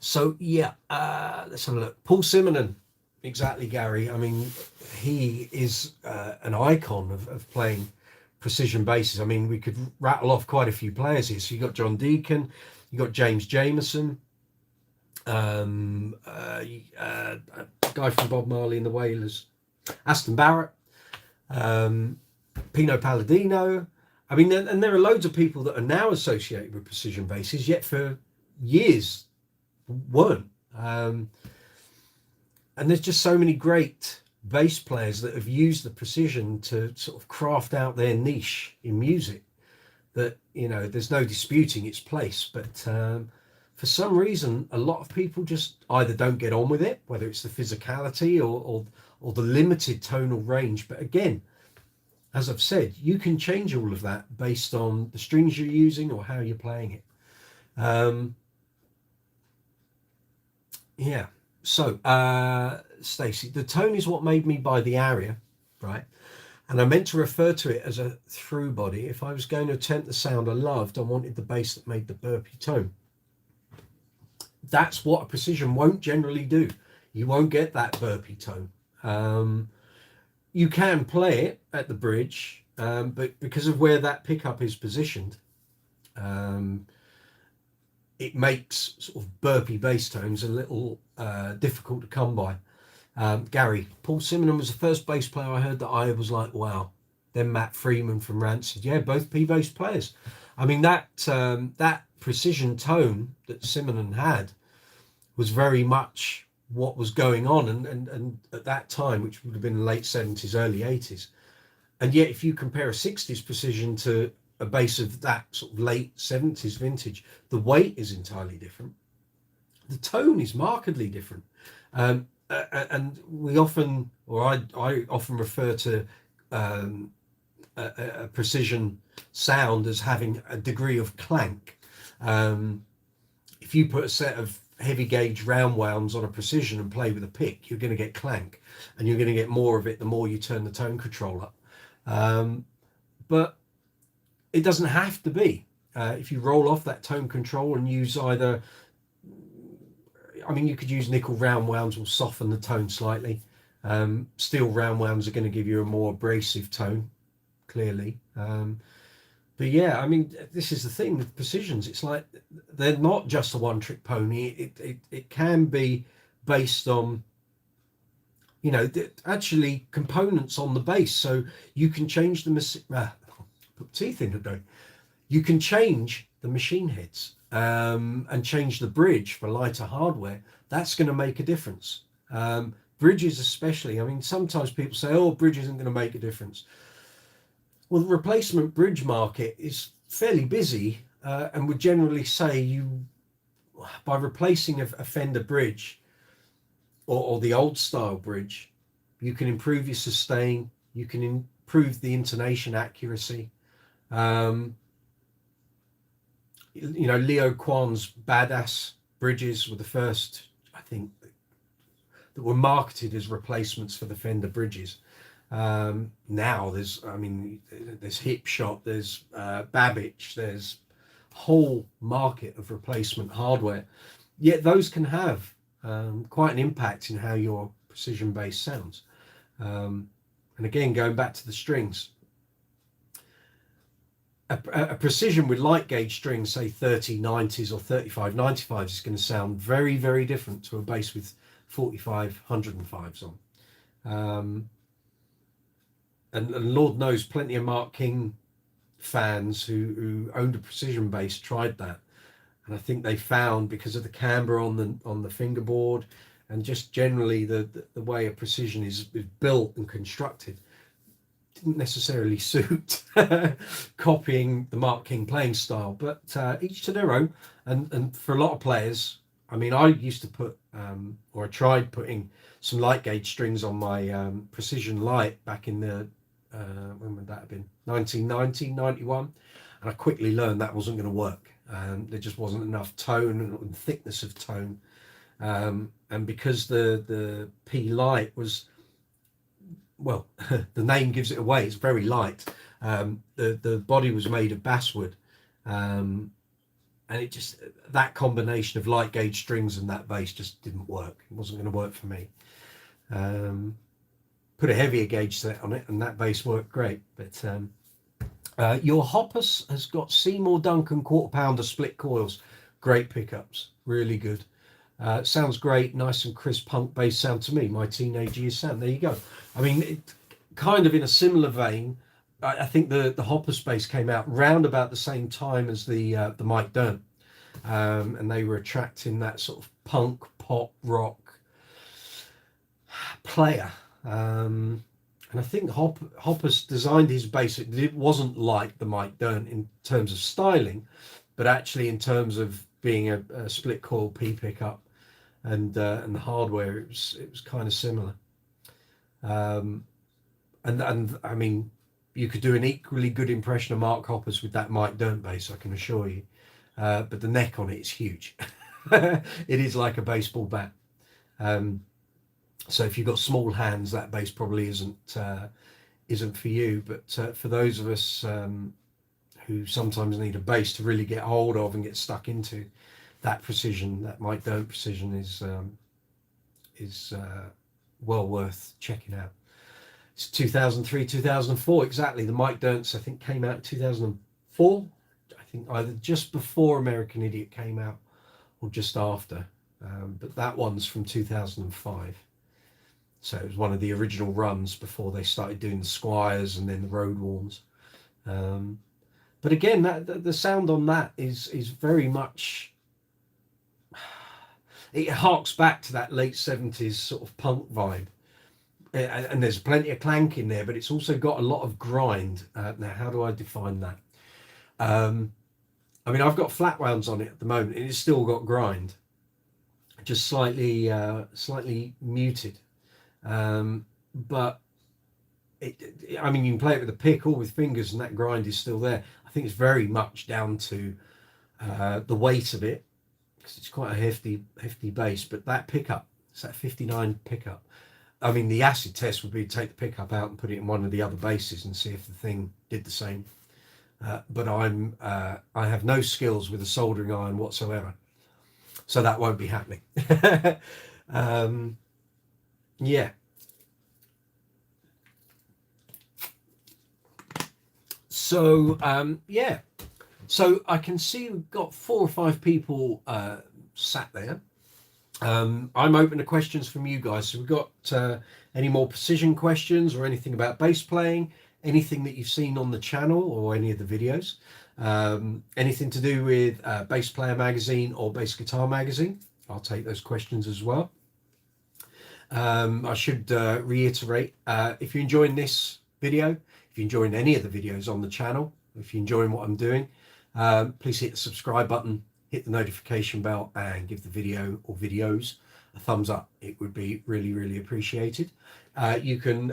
So yeah, let's have a look. Paul Simonon, exactly, Gary. I mean, he is an icon of playing precision basses. I mean, we could rattle off quite a few players here. So you got John Deacon, you got James Jamerson, a guy from Bob Marley and the Wailers, Aston Barrett, Pino Palladino. I mean, and there are loads of people that are now associated with precision basses, yet for years weren't. And there's just so many great bass players that have used the precision to sort of craft out their niche in music that, you know, there's no disputing its place. But for some reason, a lot of people just either don't get on with it, whether it's the physicality or the limited tonal range. But again, as I've said, you can change all of that based on the strings you're using or how you're playing it. Yeah. So, Stacey, the tone is what made me buy the Aria, right? And I meant to refer to it as a through body. If I was going to attempt the sound I loved, I wanted the bass that made the burpy tone. That's what a precision won't generally do. You won't get that burpy tone. You can play it at the bridge, but because of where that pickup is positioned, it makes sort of burpy bass tones a little difficult to come by. Gary, Paul Simonon was the first bass player I heard that I was like, wow. Then Matt Freeman from Rancid. Yeah, both P-bass players. I mean, that precision tone that Simonon had was very much what was going on, and at that time, which would have been the late 70s, early 80s. And yet, if you compare a 60s precision to a bass of that sort of late 70s vintage, the weight is entirely different. The tone is markedly different. And we often, or I often refer to a precision sound as having a degree of clank. If you put a set of heavy gauge round wounds on a precision and play with a pick, you're going to get clank, and you're going to get more of it the more you turn the tone control up. But it doesn't have to be. If you roll off that tone control and use either, I mean, you could use nickel round wounds, will soften the tone slightly. Steel round wounds are going to give you a more abrasive tone, clearly. But yeah, I mean, this is the thing with precisions. It's like they're not just a one-trick pony. It can be based on, you know, actually components on the bass. So you can change the put teeth in today. You can change the machine heads and change the bridge for lighter hardware. That's going to make a difference. Bridges especially. I mean, sometimes people say, oh, bridge isn't going to make a difference. Well, the replacement bridge market is fairly busy, and would generally say by replacing a Fender bridge or the old style bridge, you can improve your sustain, you can improve the intonation accuracy. You know, Leo Kwan's badass bridges were the first, I think, that were marketed as replacements for the Fender bridges. Now there's Hip Shot, there's Babbage, there's a whole market of replacement hardware. Yet those can have quite an impact in how your precision bass sounds. And again, going back to the strings, a precision with light gauge strings, say 3090s or 3595s, is going to sound very, very different to a bass with 45 105s on. And Lord knows plenty of Mark King fans who owned a precision bass tried that, and I think they found, because of the camber on the fingerboard and just generally the way a precision is built and constructed, didn't necessarily suit copying the Mark King playing style. But each to their own. And for a lot of players, I mean, I used to put or I tried putting some light gauge strings on my Precision Light back in the when would that have been, 1990, 91, and I quickly learned that wasn't going to work. There just wasn't enough tone and thickness of tone, and because the P Light was, well, the name gives it away, it's very light. The body was made of basswood, and it just, that combination of light gauge strings and that bass just didn't work. It wasn't going to work for me. Put a heavier gauge set on it and that bass worked great. But your Hoppus has got Seymour Duncan quarter pounder split coils, great pickups, really good. Sounds great, nice and crisp punk bass sound to me, my teenage years sound. There you go. I mean, it, kind of in a similar vein, I think the Hoppus bass came out round about the same time as the Mike Dirnt, and they were attracting that sort of punk pop rock player. And I think Hoppus designed his bass, it wasn't like the Mike Dirnt in terms of styling, but actually in terms of being a split coil P pickup, and the hardware, it was kind of similar. And I mean, you could do an equally good impression of Mark Hoppus with that Mike Dirnt bass, I can assure you. But the neck on it is huge. It is like a baseball bat. So if you've got small hands, that bass probably isn't for you. But for those of us who sometimes need a bass to really get hold of and get stuck into, that precision, that Mike Dirnt precision, is well worth checking out. It's 2003, 2004 exactly. The Mike Dirnt's, I think, came out in 2004. I think either just before American Idiot came out or just after. But that one's from 2005. So it was one of the original runs before they started doing the Squires and then the Road Warns. But again, the sound on that is very much, it harks back to that late 70s sort of punk vibe. And there's plenty of clank in there, but it's also got a lot of grind. Now, how do I define that? I mean, I've got flat wounds on it at the moment, and it's still got grind, just slightly muted. But I mean, you can play it with a pick or with fingers, and that grind is still there. I think it's very much down to the weight of it, because it's quite a hefty bass. But that pickup, it's that 59 pickup. I mean, the acid test would be to take the pickup out and put it in one of the other basses and see if the thing did the same. But I have no skills with a soldering iron whatsoever, so that won't be happening. Yeah. So yeah. So I can see we've got 4 or 5 people sat there. I'm open to questions from you guys. So we've got any more precision questions or anything about bass playing, anything that you've seen on the channel or any of the videos, anything to do with Bass Player Magazine or Bass Guitar Magazine. I'll take those questions as well. I should reiterate, if you're enjoying this video, if you're enjoying any of the videos on the channel, if you're enjoying what I'm doing, please hit the subscribe button, hit the notification bell, and give the video or videos a thumbs up. It would be really, really appreciated. You can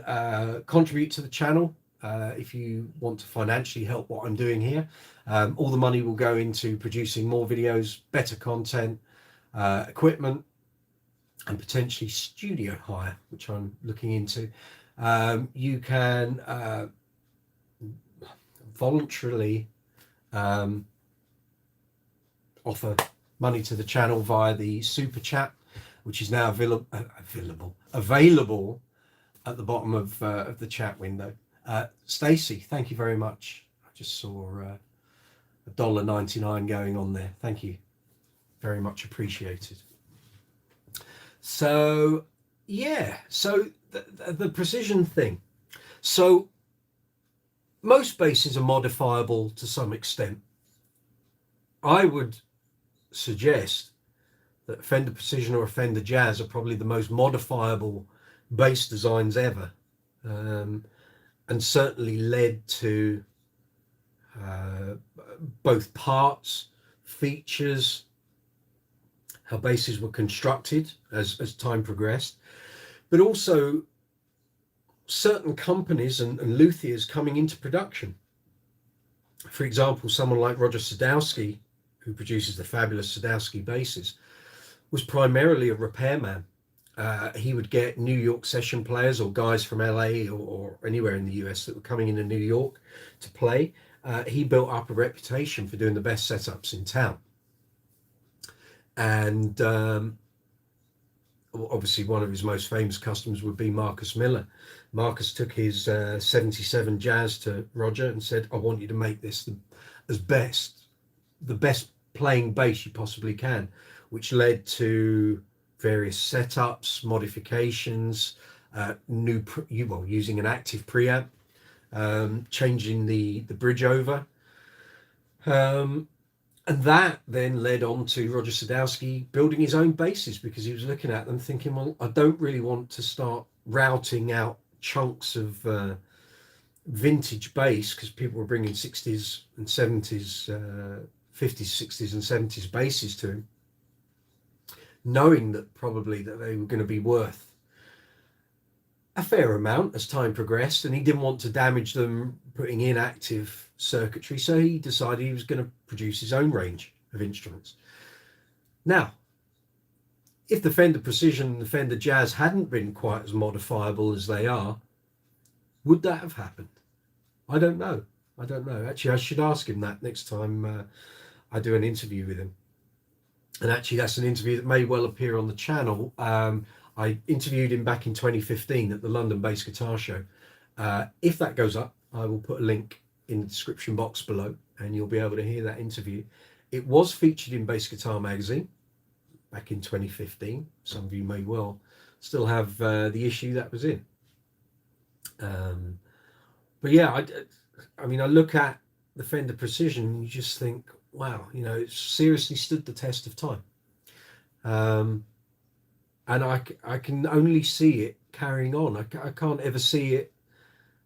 contribute to the channel if you want to financially help what I'm doing here. All the money will go into producing more videos, better content, equipment, and potentially studio hire, which I'm looking into. You can voluntarily offer money to the channel via the super chat, which is now available at the bottom of the chat window. Stacy, thank you very much. I just saw $1.99 going on there. Thank you, very much appreciated. So yeah, so the precision thing. So most basses are modifiable to some extent. I would suggest that Fender Precision or a Fender Jazz are probably the most modifiable bass designs ever, and certainly led to both parts, features, how basses were constructed as time progressed, but also certain companies and luthiers coming into production. For example, someone like Roger Sadowski, who produces the fabulous Sadowski basses, was primarily a repairman. He would get New York session players or guys from LA or anywhere in the US that were coming into New York to play. He built up a reputation for doing the best setups in town. And obviously one of his most famous customers would be Marcus Miller. Marcus took his 77 Jazz to Roger and said, I want you to make this the best playing bass you possibly can, which led to various setups, modifications, using an active preamp, changing the bridge over. And that then led on to Roger Sadowski building his own basses, because he was looking at them thinking, well, I don't really want to start routing out chunks of vintage bass, because people were bringing 60s and 70s, 50s, 60s and 70s basses to him, knowing that probably that they were going to be worth a fair amount as time progressed, and he didn't want to damage them putting in active circuitry, so he decided he was going to produce his own range of instruments. Now, if the Fender Precision and the Fender Jazz hadn't been quite as modifiable as they are, would that have happened? I don't know. Actually, I should ask him that next time I do an interview with him. And actually, that's an interview that may well appear on the channel. I interviewed him back in 2015 at the London Bass Guitar Show. If that goes up, I will put a link in the description box below, and you'll be able to hear that interview. It was featured in Bass Guitar magazine back in 2015. Some of you may well still have the issue that was in. But yeah, I mean, I look at the Fender Precision and you just think, wow, you know, it seriously stood the test of time. And I can only see it carrying on. I can't ever see it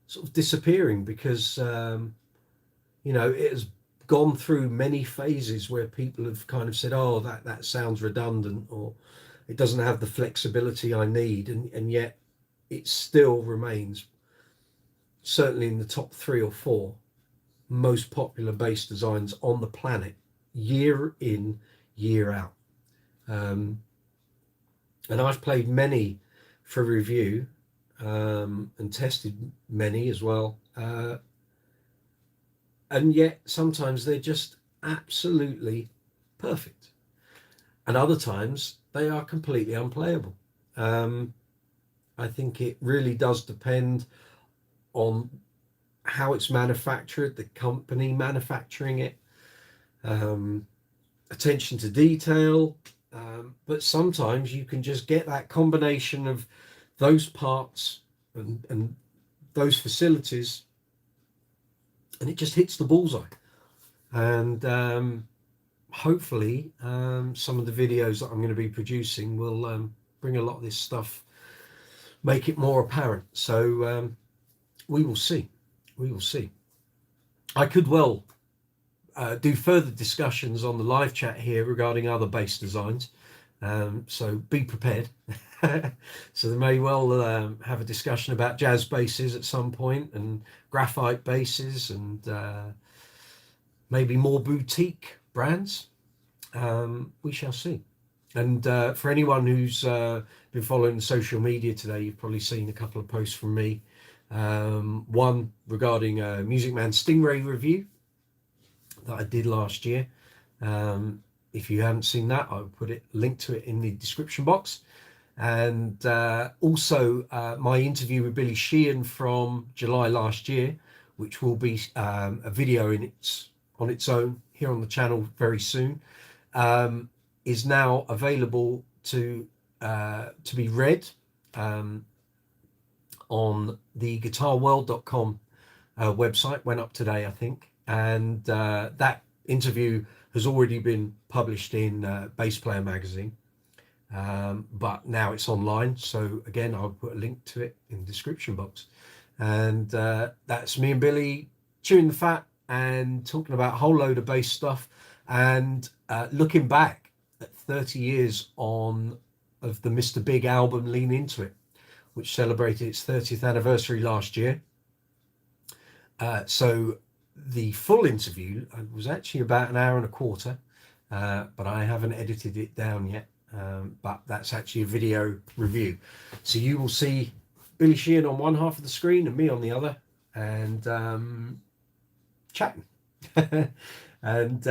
sort of disappearing, because you know, it has gone through many phases where people have kind of said, oh, that sounds redundant, or it doesn't have the flexibility I need, and yet it still remains certainly in the top 3 or 4 most popular bass designs on the planet, year in, year out. And I've played many for review, and tested many as well, and yet sometimes they're just absolutely perfect, and other times they are completely unplayable. I think it really does depend on how it's manufactured, the company manufacturing it, attention to detail, but sometimes you can just get that combination of those parts and those facilities, and it just hits the bullseye. And hopefully some of the videos that I'm going to be producing will bring a lot of this stuff, make it more apparent. So we will see. I could well do further discussions on the live chat here regarding other bass designs, so be prepared. So they may well have a discussion about jazz basses at some point, and graphite basses, and maybe more boutique brands. We shall see. And for anyone who's been following social media today, you've probably seen a couple of posts from me. One regarding a Music Man Stingray review that I did last year. If you haven't seen that, I'll put it, link to it in the description box. And also my interview with Billy Sheehan from July last year, which will be a video on its own here on the channel very soon, is now available to be read on the guitarworld.com website. Went up today, I think, and that interview has already been published in Bass Player magazine, but now it's online. So again, I'll put a link to it in the description box. And that's me and Billy chewing the fat and talking about a whole load of bass stuff, and looking back at 30 years of the Mr. Big album Lean Into It, which celebrated its 30th anniversary last year. So the full interview was actually about an hour and a quarter, but I haven't edited it down yet. But that's actually a video review. So you will see Billy Sheehan on one half of the screen and me on the other, and chatting. And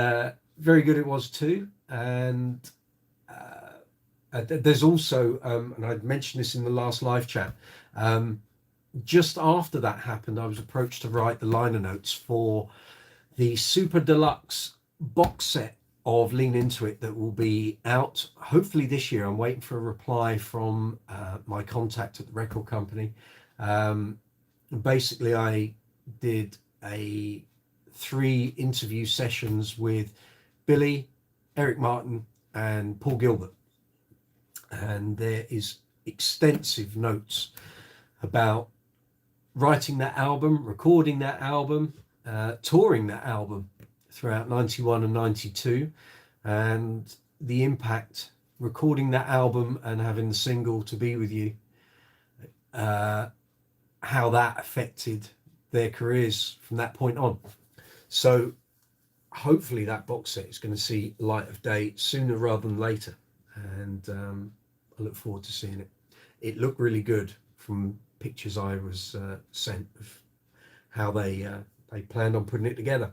very good it was too. And there's also, and I'd mentioned this in the last live chat, just after that happened, I was approached to write the liner notes for the super deluxe box set of Lean Into It that will be out hopefully this year. I'm waiting for a reply from my contact at the record company. Basically, I did 3 interview sessions with Billy, Eric Martin, and Paul Gilbert, and there is extensive notes about writing that album, recording that album, touring that album throughout 91 and 92, and the impact recording that album and having the single To Be With You, how that affected their careers from that point on. So hopefully that box set is going to see light of day sooner rather than later, and I look forward to seeing it. It looked really good from pictures I was sent of how they planned on putting it together.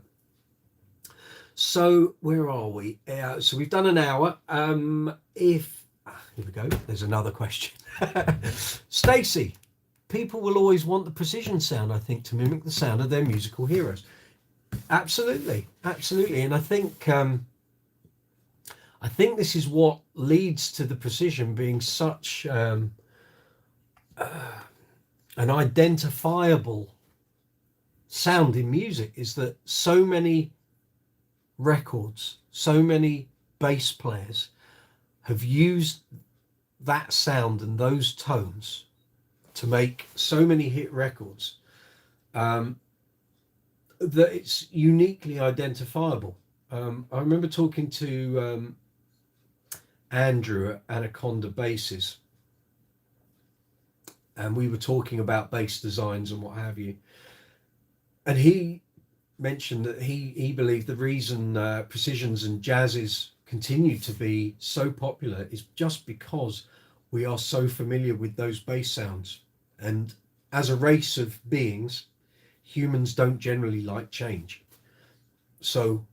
So where are we? So we've done an hour. Here we go. There's another question. Stacey, people will always want the precision sound, I think, to mimic the sound of their musical heroes. Absolutely, absolutely. And I think this is what leads to the precision being such an identifiable sound in music, is that so many records, so many bass players have used that sound and those tones to make so many hit records, that it's uniquely identifiable. I remember talking to Andrew at Anaconda Basses, and we were talking about bass designs and what have you, and he mentioned that he believed the reason precisions and jazzes continue to be so popular is just because we are so familiar with those bass sounds. And as a race of beings, humans don't generally like change. So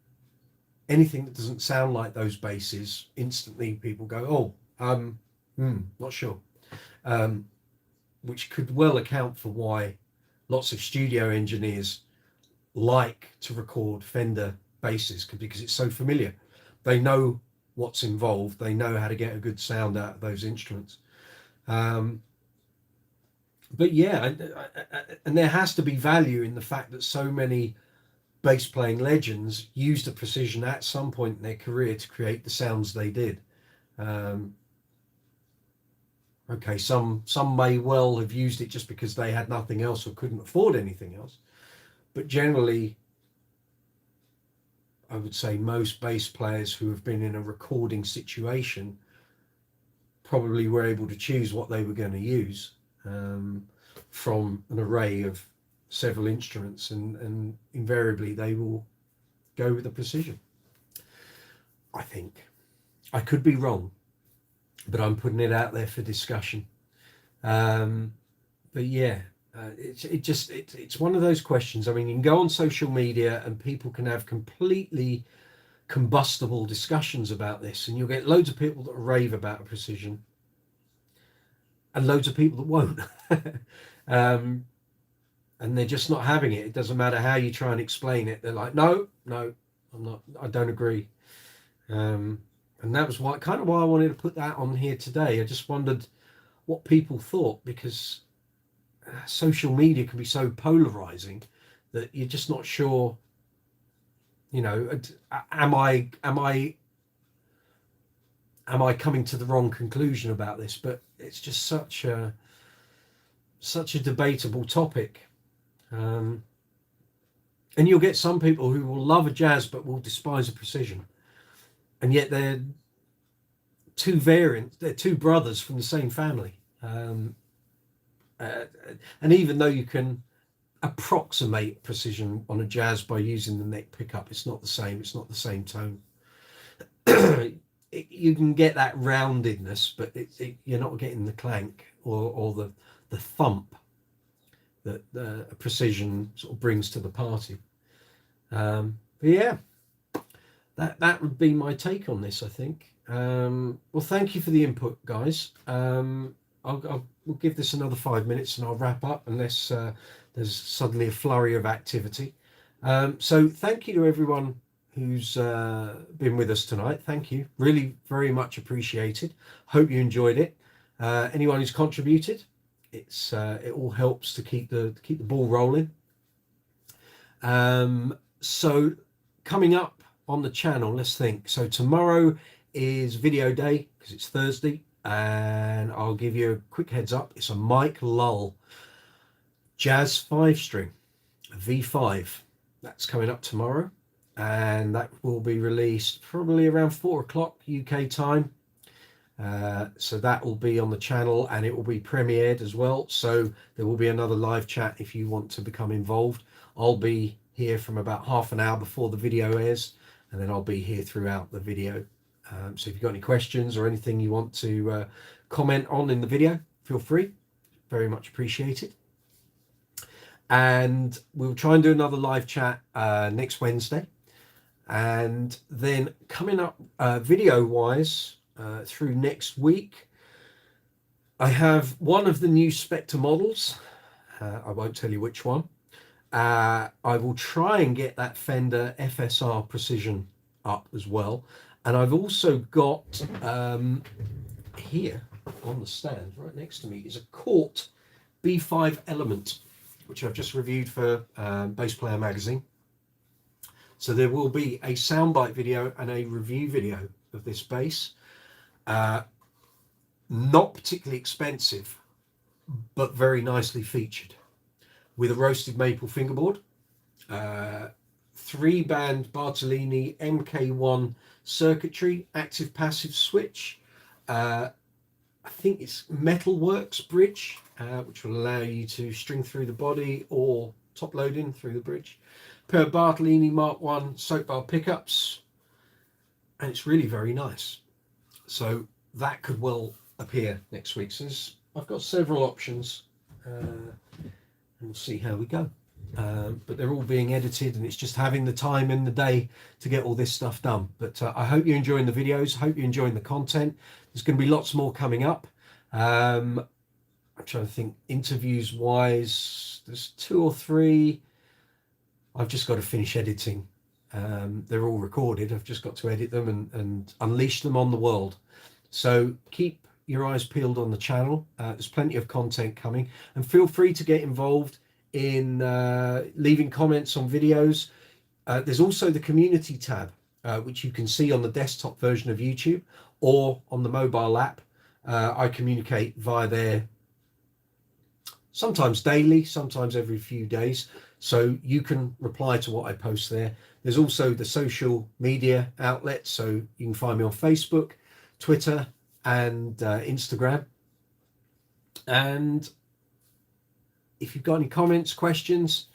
anything that doesn't sound like those basses, instantly people go, oh, not sure. Which could well account for why lots of studio engineers like to record Fender basses, because it's so familiar. They know what's involved. They know how to get a good sound out of those instruments. But yeah, and there has to be value in the fact that so many bass playing legends used the precision at some point in their career to create the sounds they did. Okay, some may well have used it just because they had nothing else or couldn't afford anything else. But generally, I would say most bass players who have been in a recording situation probably were able to choose what they were going to use from an array of several instruments, and invariably they will go with the precision. I think. I could be wrong, but I'm putting it out there for discussion. But yeah, it's one of those questions. I mean, you can go on social media and people can have completely combustible discussions about this, and you'll get loads of people that rave about precision. and loads of people that won't. And they're just not having it. It doesn't matter how you try and explain it. They're like, no, I'm not, I don't agree. And that was kind of why I wanted to put that on here today. I just wondered what people thought, because social media can be so polarizing that you're just not sure, you know, am I coming to the wrong conclusion about this? But it's just such a debatable topic. And you'll get some people who will love a jazz but will despise a precision, and yet they're two variants, they're two brothers from the same family. And even though you can approximate precision on a jazz by using the neck pickup, it's not the same. It's not the same tone. You can get that roundedness, but you're not getting the clank or the thump that the precision sort of brings to the party. But yeah, that would be my take on this, I think. Well, thank you for the input, guys. We'll give this another 5 minutes and I'll wrap up, unless there's suddenly a flurry of activity. So thank you to everyone who's been with us tonight. Thank you, really very much appreciated. Hope you enjoyed it. Anyone who's contributed, it all helps to keep the ball rolling. So coming up on the channel, let's think. So tomorrow is video day because it's Thursday, and I'll give you a quick heads up. It's a Mike Lull Jazz 5-string V5. That's coming up tomorrow, and that will be released probably around 4 o'clock UK time. So that will be on the channel, and it will be premiered as well. So there will be another live chat if you want to become involved. I'll be here from about half an hour before the video airs, and then I'll be here throughout the video. So if you've got any questions or anything you want to comment on in the video, feel free. Very much appreciated. And we'll try and do another live chat next Wednesday. And then coming up video wise through next week, I have one of the new Spectre models. I won't tell you which one. I will try and get that Fender FSR Precision up as well. And I've also got here on the stand right next to me is a Cort B5 Element, which I've just reviewed for Bass Player magazine. So there will be a soundbite video and a review video of this bass. Not particularly expensive, but very nicely featured, with a roasted maple fingerboard, 3-band Bartolini MK1 circuitry, active passive switch. I think it's Metalworks bridge, which will allow you to string through the body or top load in through the bridge. Pair of Bartolini Mark 1 soap bar pickups, and it's really very nice. So that could well appear next week. So I've got several options, and we'll see how we go. But they're all being edited, and it's just having the time in the day to get all this stuff done. But I hope you're enjoying the videos. I hope you're enjoying the content. There's going to be lots more coming up. I'm trying to think, interviews wise, there's 2 or 3. I've just got to finish editing. They're all recorded. I've just got to edit them and unleash them on the world. So keep your eyes peeled on the channel. There's plenty of content coming, and feel free to get involved in leaving comments on videos. There's also the community tab, which you can see on the desktop version of YouTube or on the mobile app. I communicate via there sometimes daily, sometimes every few days, so you can reply to what I post there. There's also the social media outlets, so you can find me on Facebook, Twitter, and Instagram. And if you've got any comments, questions,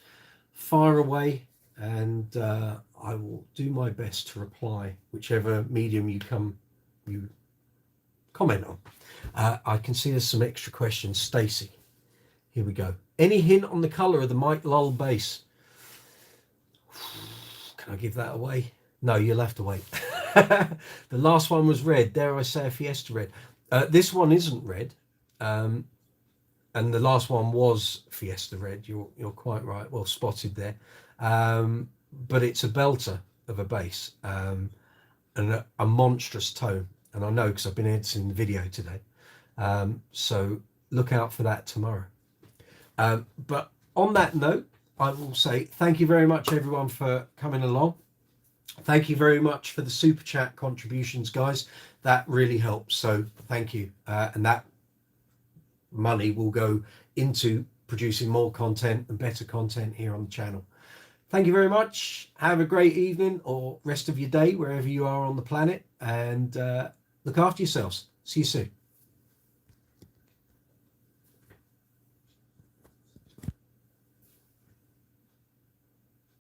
fire away, and I will do my best to reply, whichever medium you comment on. I can see there's some extra questions. Stacy, here we go. Any hint on the colour of the Mike Lull bass? Can I give that away? No, you'll have to wait. The last one was red. Dare I say a Fiesta red? This one isn't red. and the last one was Fiesta Red. You're quite right, well spotted there. But it's a belter of a bass, and a monstrous tone, and I know because I've been editing the video today. So look out for that tomorrow. But on that note, I will say thank you very much everyone for coming along. Thank you very much for the super chat contributions, guys. That really helps, so thank you. And that money will go into producing more content and better content here on the channel. Thank you very much. Have a great evening or rest of your day wherever you are on the planet, and look after yourselves. See you soon.